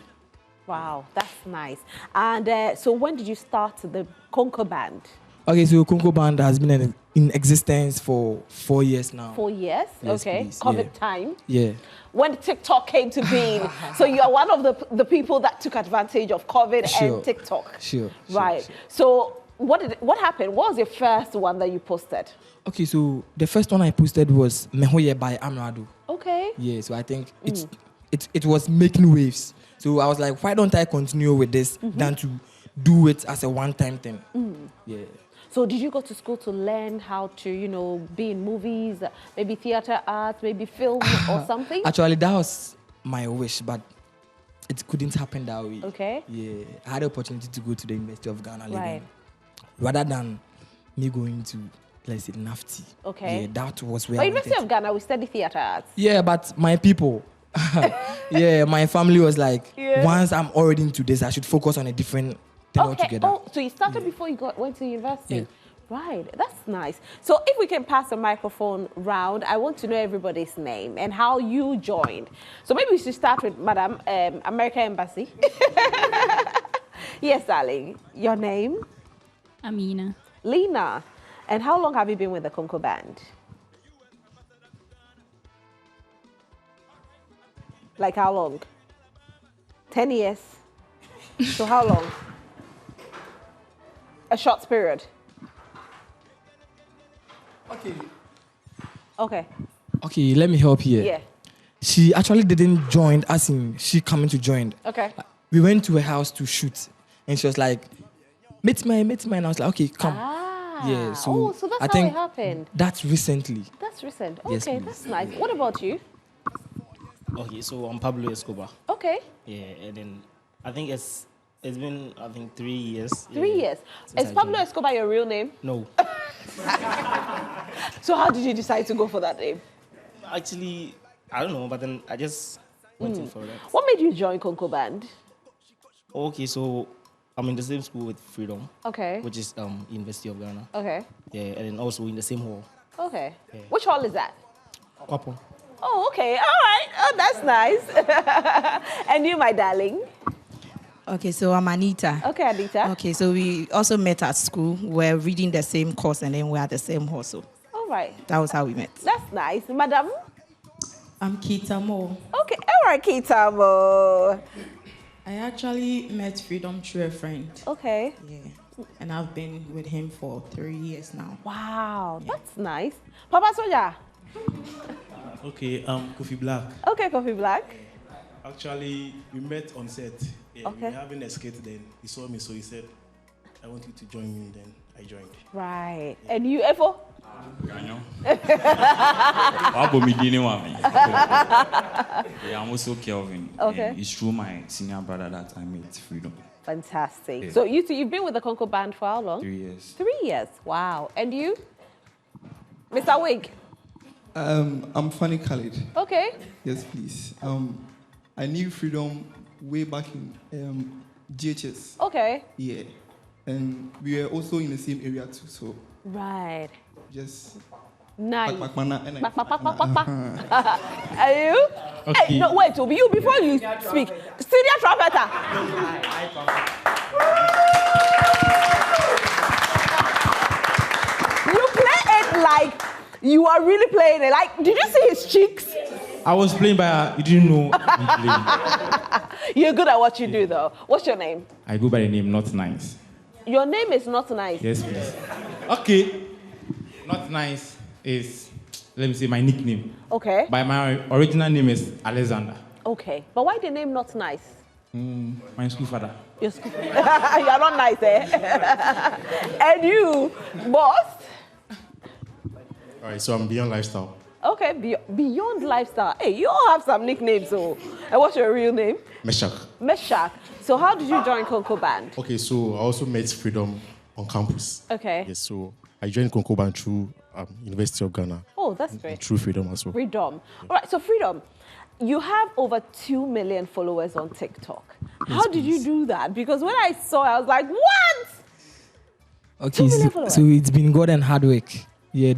Wow, that's nice. And so when did you start the Konko band? Okay, so Konko band has been in existence for 4 years now. 4 years? Yes, okay. please. COVID time? Yeah. When TikTok came to being. So you are one of the people that took advantage of COVID and TikTok. Sure. Right. So what happened? What was your first one that you posted? Okay, so the first one I posted was Mehoye by Amrado. Okay. Yeah, so I think it was making waves. So I was like, why don't I continue with this than to do it as a one-time thing? Yeah. So did you go to school to learn how to, be in movies, maybe theater arts, maybe film or something? Actually, that was my wish, but it couldn't happen that way. Okay. Yeah, I had the opportunity to go to the University of Ghana, Right. rather than me going to, let's say, NAFTI. Okay. Yeah, that was where But I University wanted of Ghana, we study theater arts. Yeah, but my people, my family was like, once I'm already into this, I should focus on a different thing altogether. Oh, so you started before you went to university? Yeah. Right, that's nice. So if we can pass the microphone round, I want to know everybody's name and how you joined. So maybe we should start with Madam American Embassy. Yes, darling. Your name? Amina. Lena. And how long have you been with the Konko band? Like how long? 10 years. So how long? A short period. Okay, let me help here. Yeah. She actually didn't join, as in she coming to join. Okay. We went to her house to shoot, and she was like, meet me. And I was like, okay, come. Yeah, so that's I how think it happened. That's recently. That's recent. Yes, Okay, please. that's nice. What about you? Okay, so I'm Pablo Escobar. Okay. Yeah, and then I think it's been 3 years. 3 years. since Is I Pablo joined. Escobar your real name? No. So how did you decide to go for that name? Actually, I don't know, but then I just went in for that. What made you join Konko band? Okay, so I'm in the same school with Freedom, Okay. which is University of Ghana. Okay. Yeah, and then also in the same hall. Okay. Yeah. Which hall is that? Kwapo. Oh, okay. All right. Oh, that's nice. And you, my darling? Okay, so I'm Anita. Okay, Anita. Okay, so we also met at school. We're reading the same course and then we're at the same hall. So All right. that was how we met. That's nice. Madam? I'm Kitamo. Okay. All right, Kitamo. I actually met Freedom through a friend. Okay. Yeah. And I've been with him for 3 years now. Wow, that's nice. Papa Soja? Okay, Kofi Black. Okay, Coffee Black. Actually, we met on set. Yeah, Okay. We were having a skate then. He saw me, so he said, I want you to join me. Then I joined. Right. And you, Efo? Yeah, I'm also Kelvin. Okay. And it's through my senior brother that I met Freedom. Fantastic. Yeah. So you two, you've been with the Konko band for how long? 3 years. 3 years. Wow. And you? Mr. Wig? I'm Fanny Khalid. Okay. Yes, please. I knew Freedom way back in GHS. Okay. Yeah. And we were also in the same area too, so Right. just... Nice. Back. Are you? Okay. Hey, no, wait, Obi, you before you speak. Senior trumpeter. You are really playing it. Like, did you see his cheeks? I was playing by you didn't know I'm playing. You're good at what you do, though. What's your name? I go by the name Not Nice. Your name is Not Nice. Yes, please. Okay. Not Nice is, let me say, my nickname. Okay. But my original name is Alexander. Okay. But why the name Not Nice? My school father. You're not nice, eh? And you, boss? All right, so I'm Beyond Lifestyle. Okay, Beyond Lifestyle. Hey, you all have some nicknames, so. And what's your real name? Meshach. Meshach. So how did you join Konko Band? Okay, so I also met Freedom on campus. Okay. Yes, so I joined Konko Band through University of Ghana. Oh, that's great. Through Freedom as well. Freedom. Yeah. All right, so Freedom, you have over 2 million followers on TikTok. Yes, how did you do that? Because when I saw it, I was like, what? Okay, so it's been God and hard work. Yeah,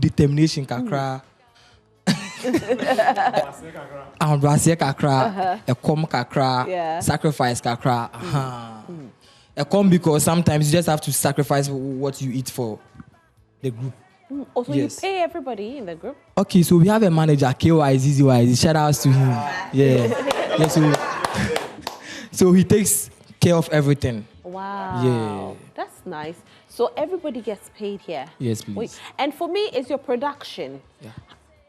determination kakra. Kakra, a com kakra, sacrifice kakra. A com because sometimes you just have to sacrifice what you eat for the group. Also, you pay everybody in the group? Okay, so we have a manager, KYZZY. Shout outs to him. Yeah. So he takes care of everything. Wow. Yeah. That's nice. So everybody gets paid here? Yes, please. Wait, and for me, it's your production. Yeah.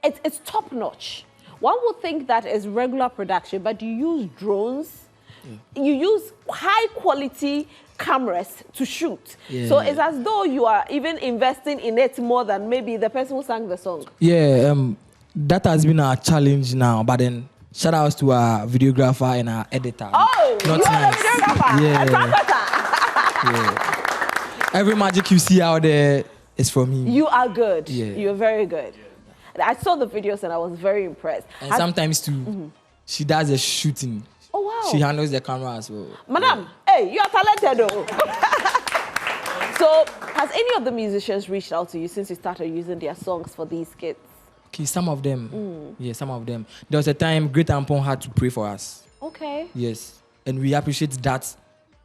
It's top notch. One would think that is regular production, but you use drones. Yeah. You use high quality cameras to shoot. Yeah. So it's as though you are even investing in it more than maybe the person who sang the song. Yeah, that has been our challenge now, but then shout outs to our videographer and our editor. Oh, Not you are nice. the videographer. Yeah. Every magic you see out there is from him. You are good. Yeah. You're very good. I saw the videos and I was very impressed. And sometimes too, she does the shooting. Oh, wow. She handles the camera as well. Madam, hey, you are talented though. So, has any of the musicians reached out to you since you started using their songs for these kids? Okay, some of them. Yeah, some of them. There was a time Great Ampon had to pray for us. Okay. Yes. And we appreciate that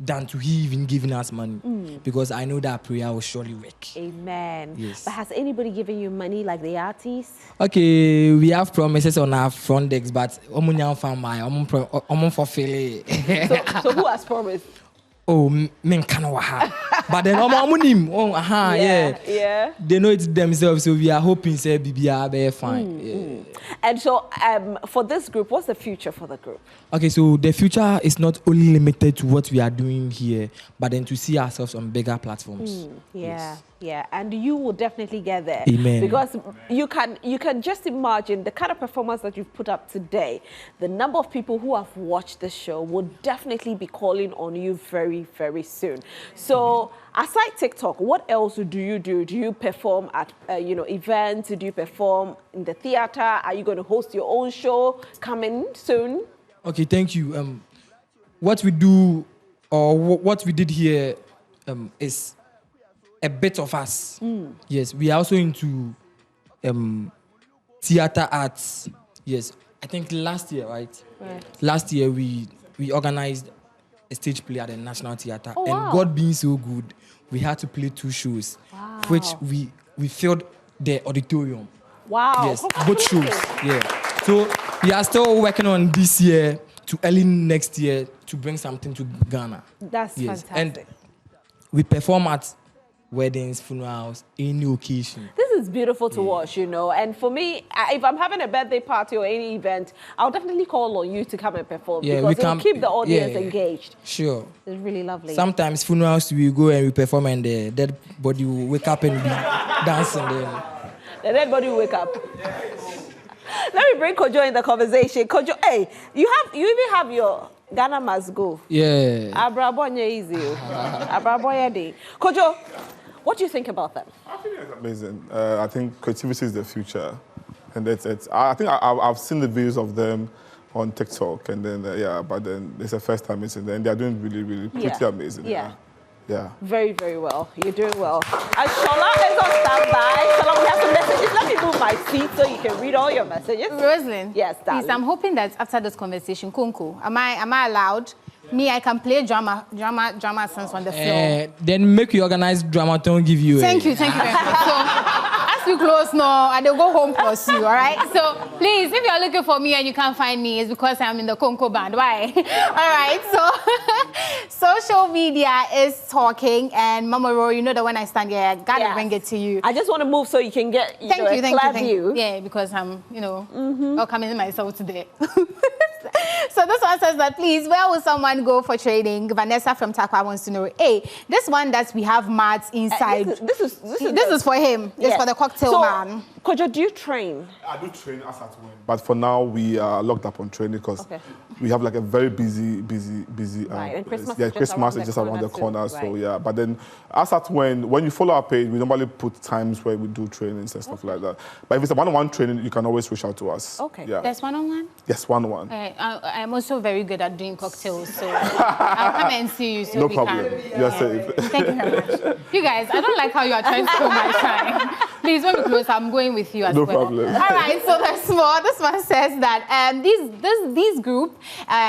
than to he even giving us money. Because I know that prayer will surely work. Amen. Yes. But has anybody given you money like the artists? Okay, we have promises on our front decks, but fulfil. So who has promised? Oh, men cannot. But then yeah. They know it themselves, so we are hoping say be fine. Yeah. And so for this group, what's the future for the group? Okay, so the future is not only limited to what we are doing here, but then to see ourselves on bigger platforms. Yeah, and you will definitely get there. Amen. Because you can just imagine the kind of performance that you've put up today. The number of people who have watched the show will definitely be calling on you very, very soon. So aside TikTok, what else do you do? Do you perform at events? Do you perform in the theater? Are you going to host your own show coming soon? Okay, thank you. What we do or what we did here is a bit of us. Yes, we are also into theater arts. Yes, I think last year, right? Last year we organized a stage play at the National Theatre. Oh, and wow. God being so good, we had to play 2 shows, which we filled the auditorium. Wow. Yes, both shows. Yeah. So we are still working on this year to early next year to bring something to Ghana. That's fantastic. And we perform at weddings, funerals, any occasion. This is beautiful to watch, and for me, if I'm having a birthday party or any event, I'll definitely call on you to come and perform because it will keep the audience engaged. Sure. It's really lovely. Sometimes funerals we go and we perform and the dead body will wake up and be dancing then. The dead body will wake up. Let me bring Kojo in the conversation. Kojo, hey, you even have your Ghana must go. Yeah. Abrabonye easy. Abrabonye day. Kojo, what do you think about them? I think it's amazing. I think creativity is the future, and I think I've seen the videos of them on TikTok, and then but then it's the first time it's in there, and they're doing really, really pretty amazing. Yeah. Very, very well. You're doing well. And Shola is on standby. Shola, we have some messages. Let me move my seat so you can read all your messages. Rosalind. Yes, darling. Please, I'm hoping that after this conversation, Konko, am I allowed? Me, I can play drama sense on the floor. Then make you organize drama, don't give you. Thank you very much. So, as once we close now, I will go home plus you, all right? So please, if you're looking for me and you can't find me, it's because I'm in the Konko band. Why? All right, so social media is talking, and Mama Ro, you know that when I stand here, I gotta bring it to you. I just want to move so you can get thank you. view. Yeah, because I'm, welcoming myself today. So this one says that, please, where will someone go for training? Vanessa from Takwa wants to know. Hey, this one that we have mats inside. This is for him. It's for the cocktail man. Kojo, do you train? I do train as at when. But for now, we are locked up on training because we have like a very busy. Right, and Christmas is just around the corner. Too, so yeah, but then as at when you follow our page, we normally put times where we do trainings and stuff like that. But if it's a one-on-one training, you can always reach out to us. Okay. Yeah. There's one-on-one? Yes, one-on-one. I'm also very good at doing cocktails, so I'll come and see you. So no we problem. Can, You're safe. Thank you very much. You guys, I don't like how you are trying to steal my shine. Please, when we close, I'm going with you as well. No problem. All right, so there's more. This one says that this group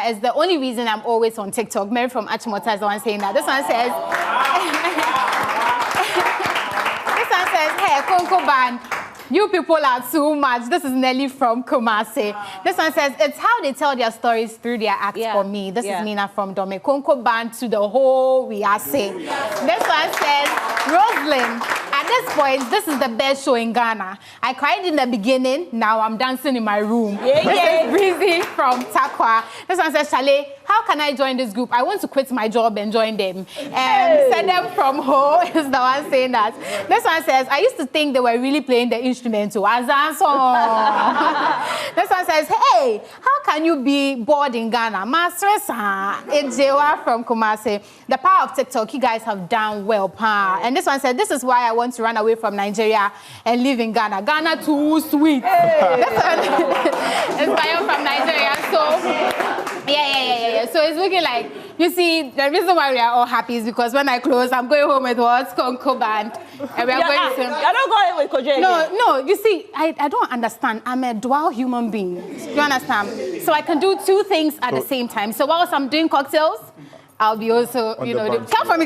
is the only reason I'm always on TikTok. Mary from Achimota is the one saying that. This one says, hey, Konko band, you people are too much. This is Nelly from Kumasi. This one says, it's how they tell their stories through their acts for me. This is Mina from Dome. Konko band to the whole we are saying. This one says, Rosalind, at this point, this is the best show in Ghana. I cried in the beginning, now I'm dancing in my room. This is Breezy from Takwa. This one says, Chalet, how can I join this group? I want to quit my job and join them. Send them from home is the one saying that. This one says, I used to think they were really playing the instrumental. This one says, hey, how can you be bored in Ghana? Mastresa, it's Jewa from Kumasi. The power of TikTok, you guys have done well, pa. And this one said, this is why I want to run away from Nigeria and live in Ghana. Ghana too sweet. This one is Bayo from Nigeria. So, yeah. So it's looking like, you see, the reason why we are all happy is because when I close, I'm going home with what? Konko band. And we are going to... You're not going with Kojo again. No, you see, I don't understand. I'm a dual human being. You understand? So I can do two things at the same time. So whilst I'm doing cocktails, I'll be also, clap for me.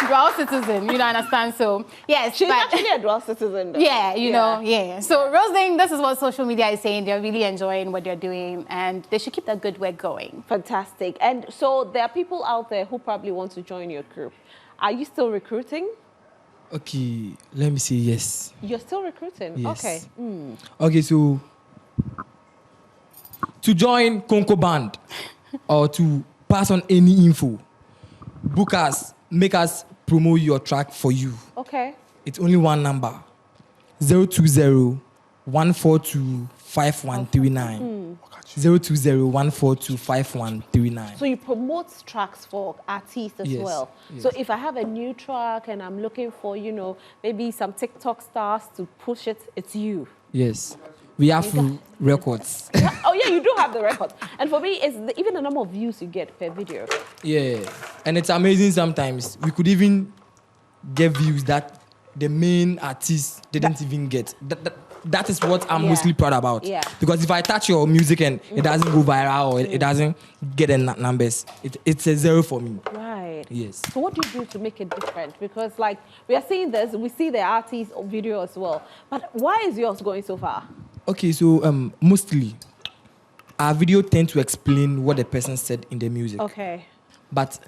Dual citizen, you don't understand? So, yes. She's actually a dual citizen, though. Yeah, you know. So, Rosling, this is what social media is saying. They're really enjoying what they're doing, and they should keep that good work going. Fantastic. And so, there are people out there who probably want to join your group. Are you still recruiting? Okay, let me say yes. You're still recruiting? Yes. Okay. Okay, so to join Konko Band or to pass on any info, book us, make us promote your track for you. Okay. It's only one number, 020-142-5139. 020-142-5139. So you promote tracks for artists as well. Yes. So if I have a new track and I'm looking for, maybe some TikTok stars to push it, it's you. Yes. We have records. Oh, yeah, you do have the records. And for me, it's even the number of views you get per video. Yeah. And it's amazing sometimes. We could even get views that the main artist didn't even get. That is what I'm mostly proud about. Yeah. Because if I touch your music and it doesn't go viral or it doesn't get the numbers, it's a zero for me. Right. Yes. So what do you do to make it different? Because we are seeing this, we see the artist video as well. But why is yours going so far? Okay, so mostly our video tend to explain what the person said in the music. Okay. But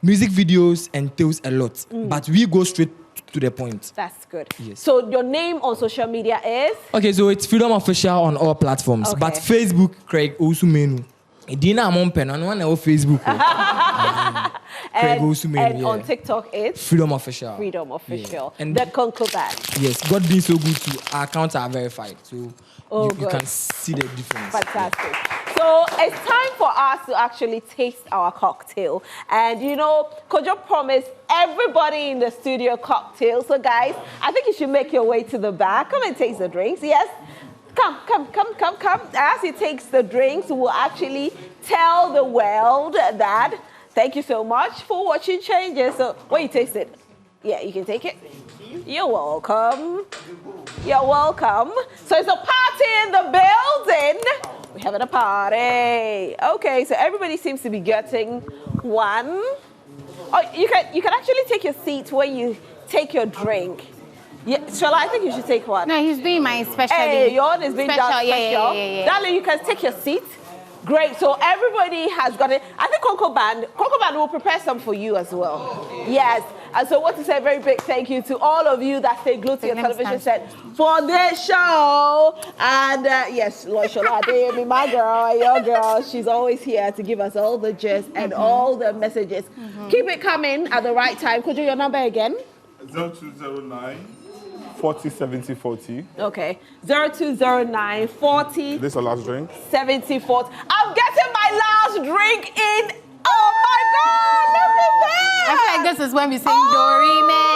music videos entails a lot. But we go straight to the point. That's good. Yes. So your name on social media is? Okay, so it's Freedom Official on all platforms. Okay. But Facebook, Craig Osumenu. Dina Amon on one of Facebook. And on TikTok it's? Freedom Official. Freedom Official. Yeah. And the Konko band. Yes, God being so good too. Our accounts are verified. So you can see the difference. Fantastic. Yeah. So it's time for us to actually taste our cocktail. And Kojo promised everybody in the studio cocktail. So guys, I think you should make your way to the back. Come and taste the drinks. Yes? Come. As he takes the drinks, we'll actually tell the world that thank you so much for watching Changes. So, when you taste it, you can take it. You're welcome. You're welcome. So, it's a party in the building. We're having a party. Okay, so everybody seems to be getting one. Oh, you can actually take your seat when you take your drink. Yeah, Shola, I think you should take one. No, he's doing my special. Hey, your own is being done special. Yeah. Darling, you can take your seat. Great. So everybody has got it. I think Konko Band will prepare some for you as well. Yes. And so I want to say a very big thank you to all of you that stay glued to your television set for this show. And yes, Shola, my girl, your girl, she's always here to give us all the gist and all the messages. Keep it coming at the right time. Could you your number again? 0209 40 70 40. Okay. 0209 40. This is the last drink. 70 40. I'm getting my last drink in. Oh my God! Look at that! I feel like this is when we sing Dorime.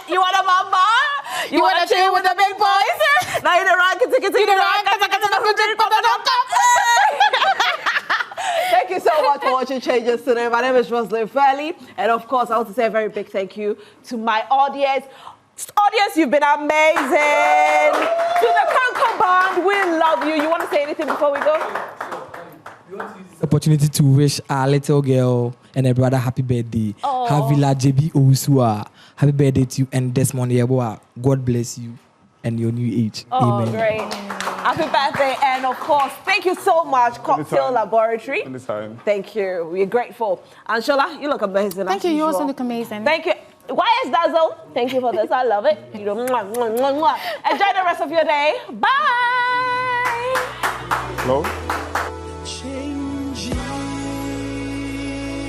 You want a mama? You want to chill with the big boys? Now you the rock, Thank you so much for watching Changes today. My name is Rosalind Fairley. And of course, I want to say a very big thank you to my audience. Audience, you've been amazing. To the Konko Band, we love you. You want to say anything before we go? Opportunity to wish our little girl and her brother happy birthday. Havila JB Owusua. Happy birthday to you and Desmond Yeboah. God bless you and your new age. Amen. Great. Happy birthday. And of course, thank you so much, Cocktail Laboratory. Anytime. Thank you. We're grateful. And Shola, you look amazing. Thank you. You also look amazing. Thank you. Why is that so? Thank you for this. I love it. You know, Enjoy the rest of your day. Bye. Hello?